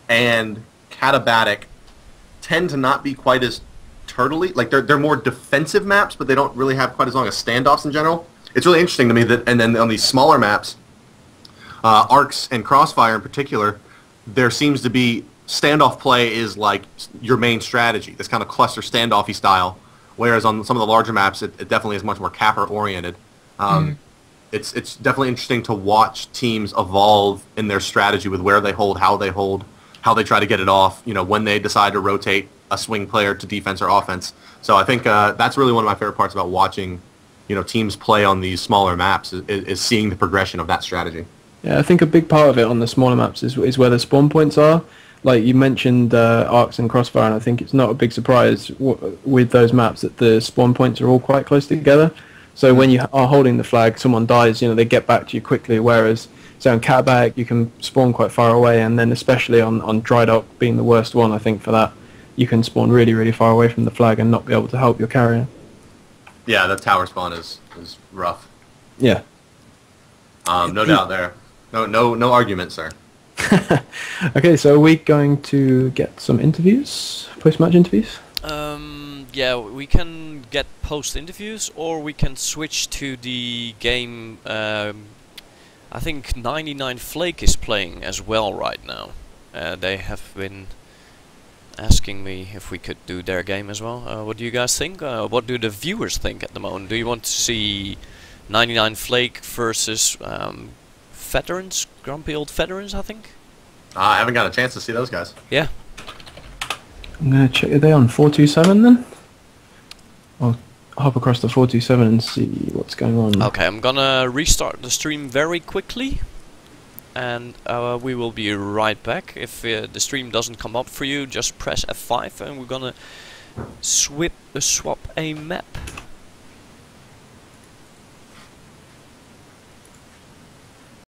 and Katabatic tend to not be quite as turtley. Like they're more defensive maps, but they don't really have quite as long as standoffs in general. It's really interesting to me that, and then on these smaller maps, Arcs and Crossfire in particular, there seems to be standoff play is like your main strategy. This kind of cluster standoffy style. Whereas on some of the larger maps, it definitely is much more capper oriented. It's definitely interesting to watch teams evolve in their strategy with where they hold, how they try to get it off. When they decide to rotate a swing player to defense or offense. So I think that's really one of my favorite parts about watching, teams play on these smaller maps is seeing the progression of that strategy. Yeah, I think a big part of it on the smaller maps is where the spawn points are. Like you mentioned Arcs and Crossfire, and I think it's not a big surprise with those maps that the spawn points are all quite close together. So when you are holding the flag, someone dies, they get back to you quickly, whereas say on Catbag you can spawn quite far away, and then especially on Dry Dock being the worst one, I think, for that, you can spawn really, really far away from the flag and not be able to help your carrier. Yeah, the tower spawn is rough. Yeah. No doubt there. No argument, sir. Okay, so are we going to get some interviews, post-match interviews? Yeah, we can get post interviews, or we can switch to the game. I think 99 Flake is playing as well right now. They have been asking me if we could do their game as well. What do you guys think? What do the viewers think at the moment? Do you want to see 99 Flake versus veterans, grumpy old veterans? I think. I haven't got a chance to see those guys. Yeah. I'm gonna check. Are they on 427 then? I'll hop across the 427 and see what's going on. Okay, I'm gonna restart the stream very quickly, and we will be right back. If the stream doesn't come up for you, just press F5, and we're gonna swap a map.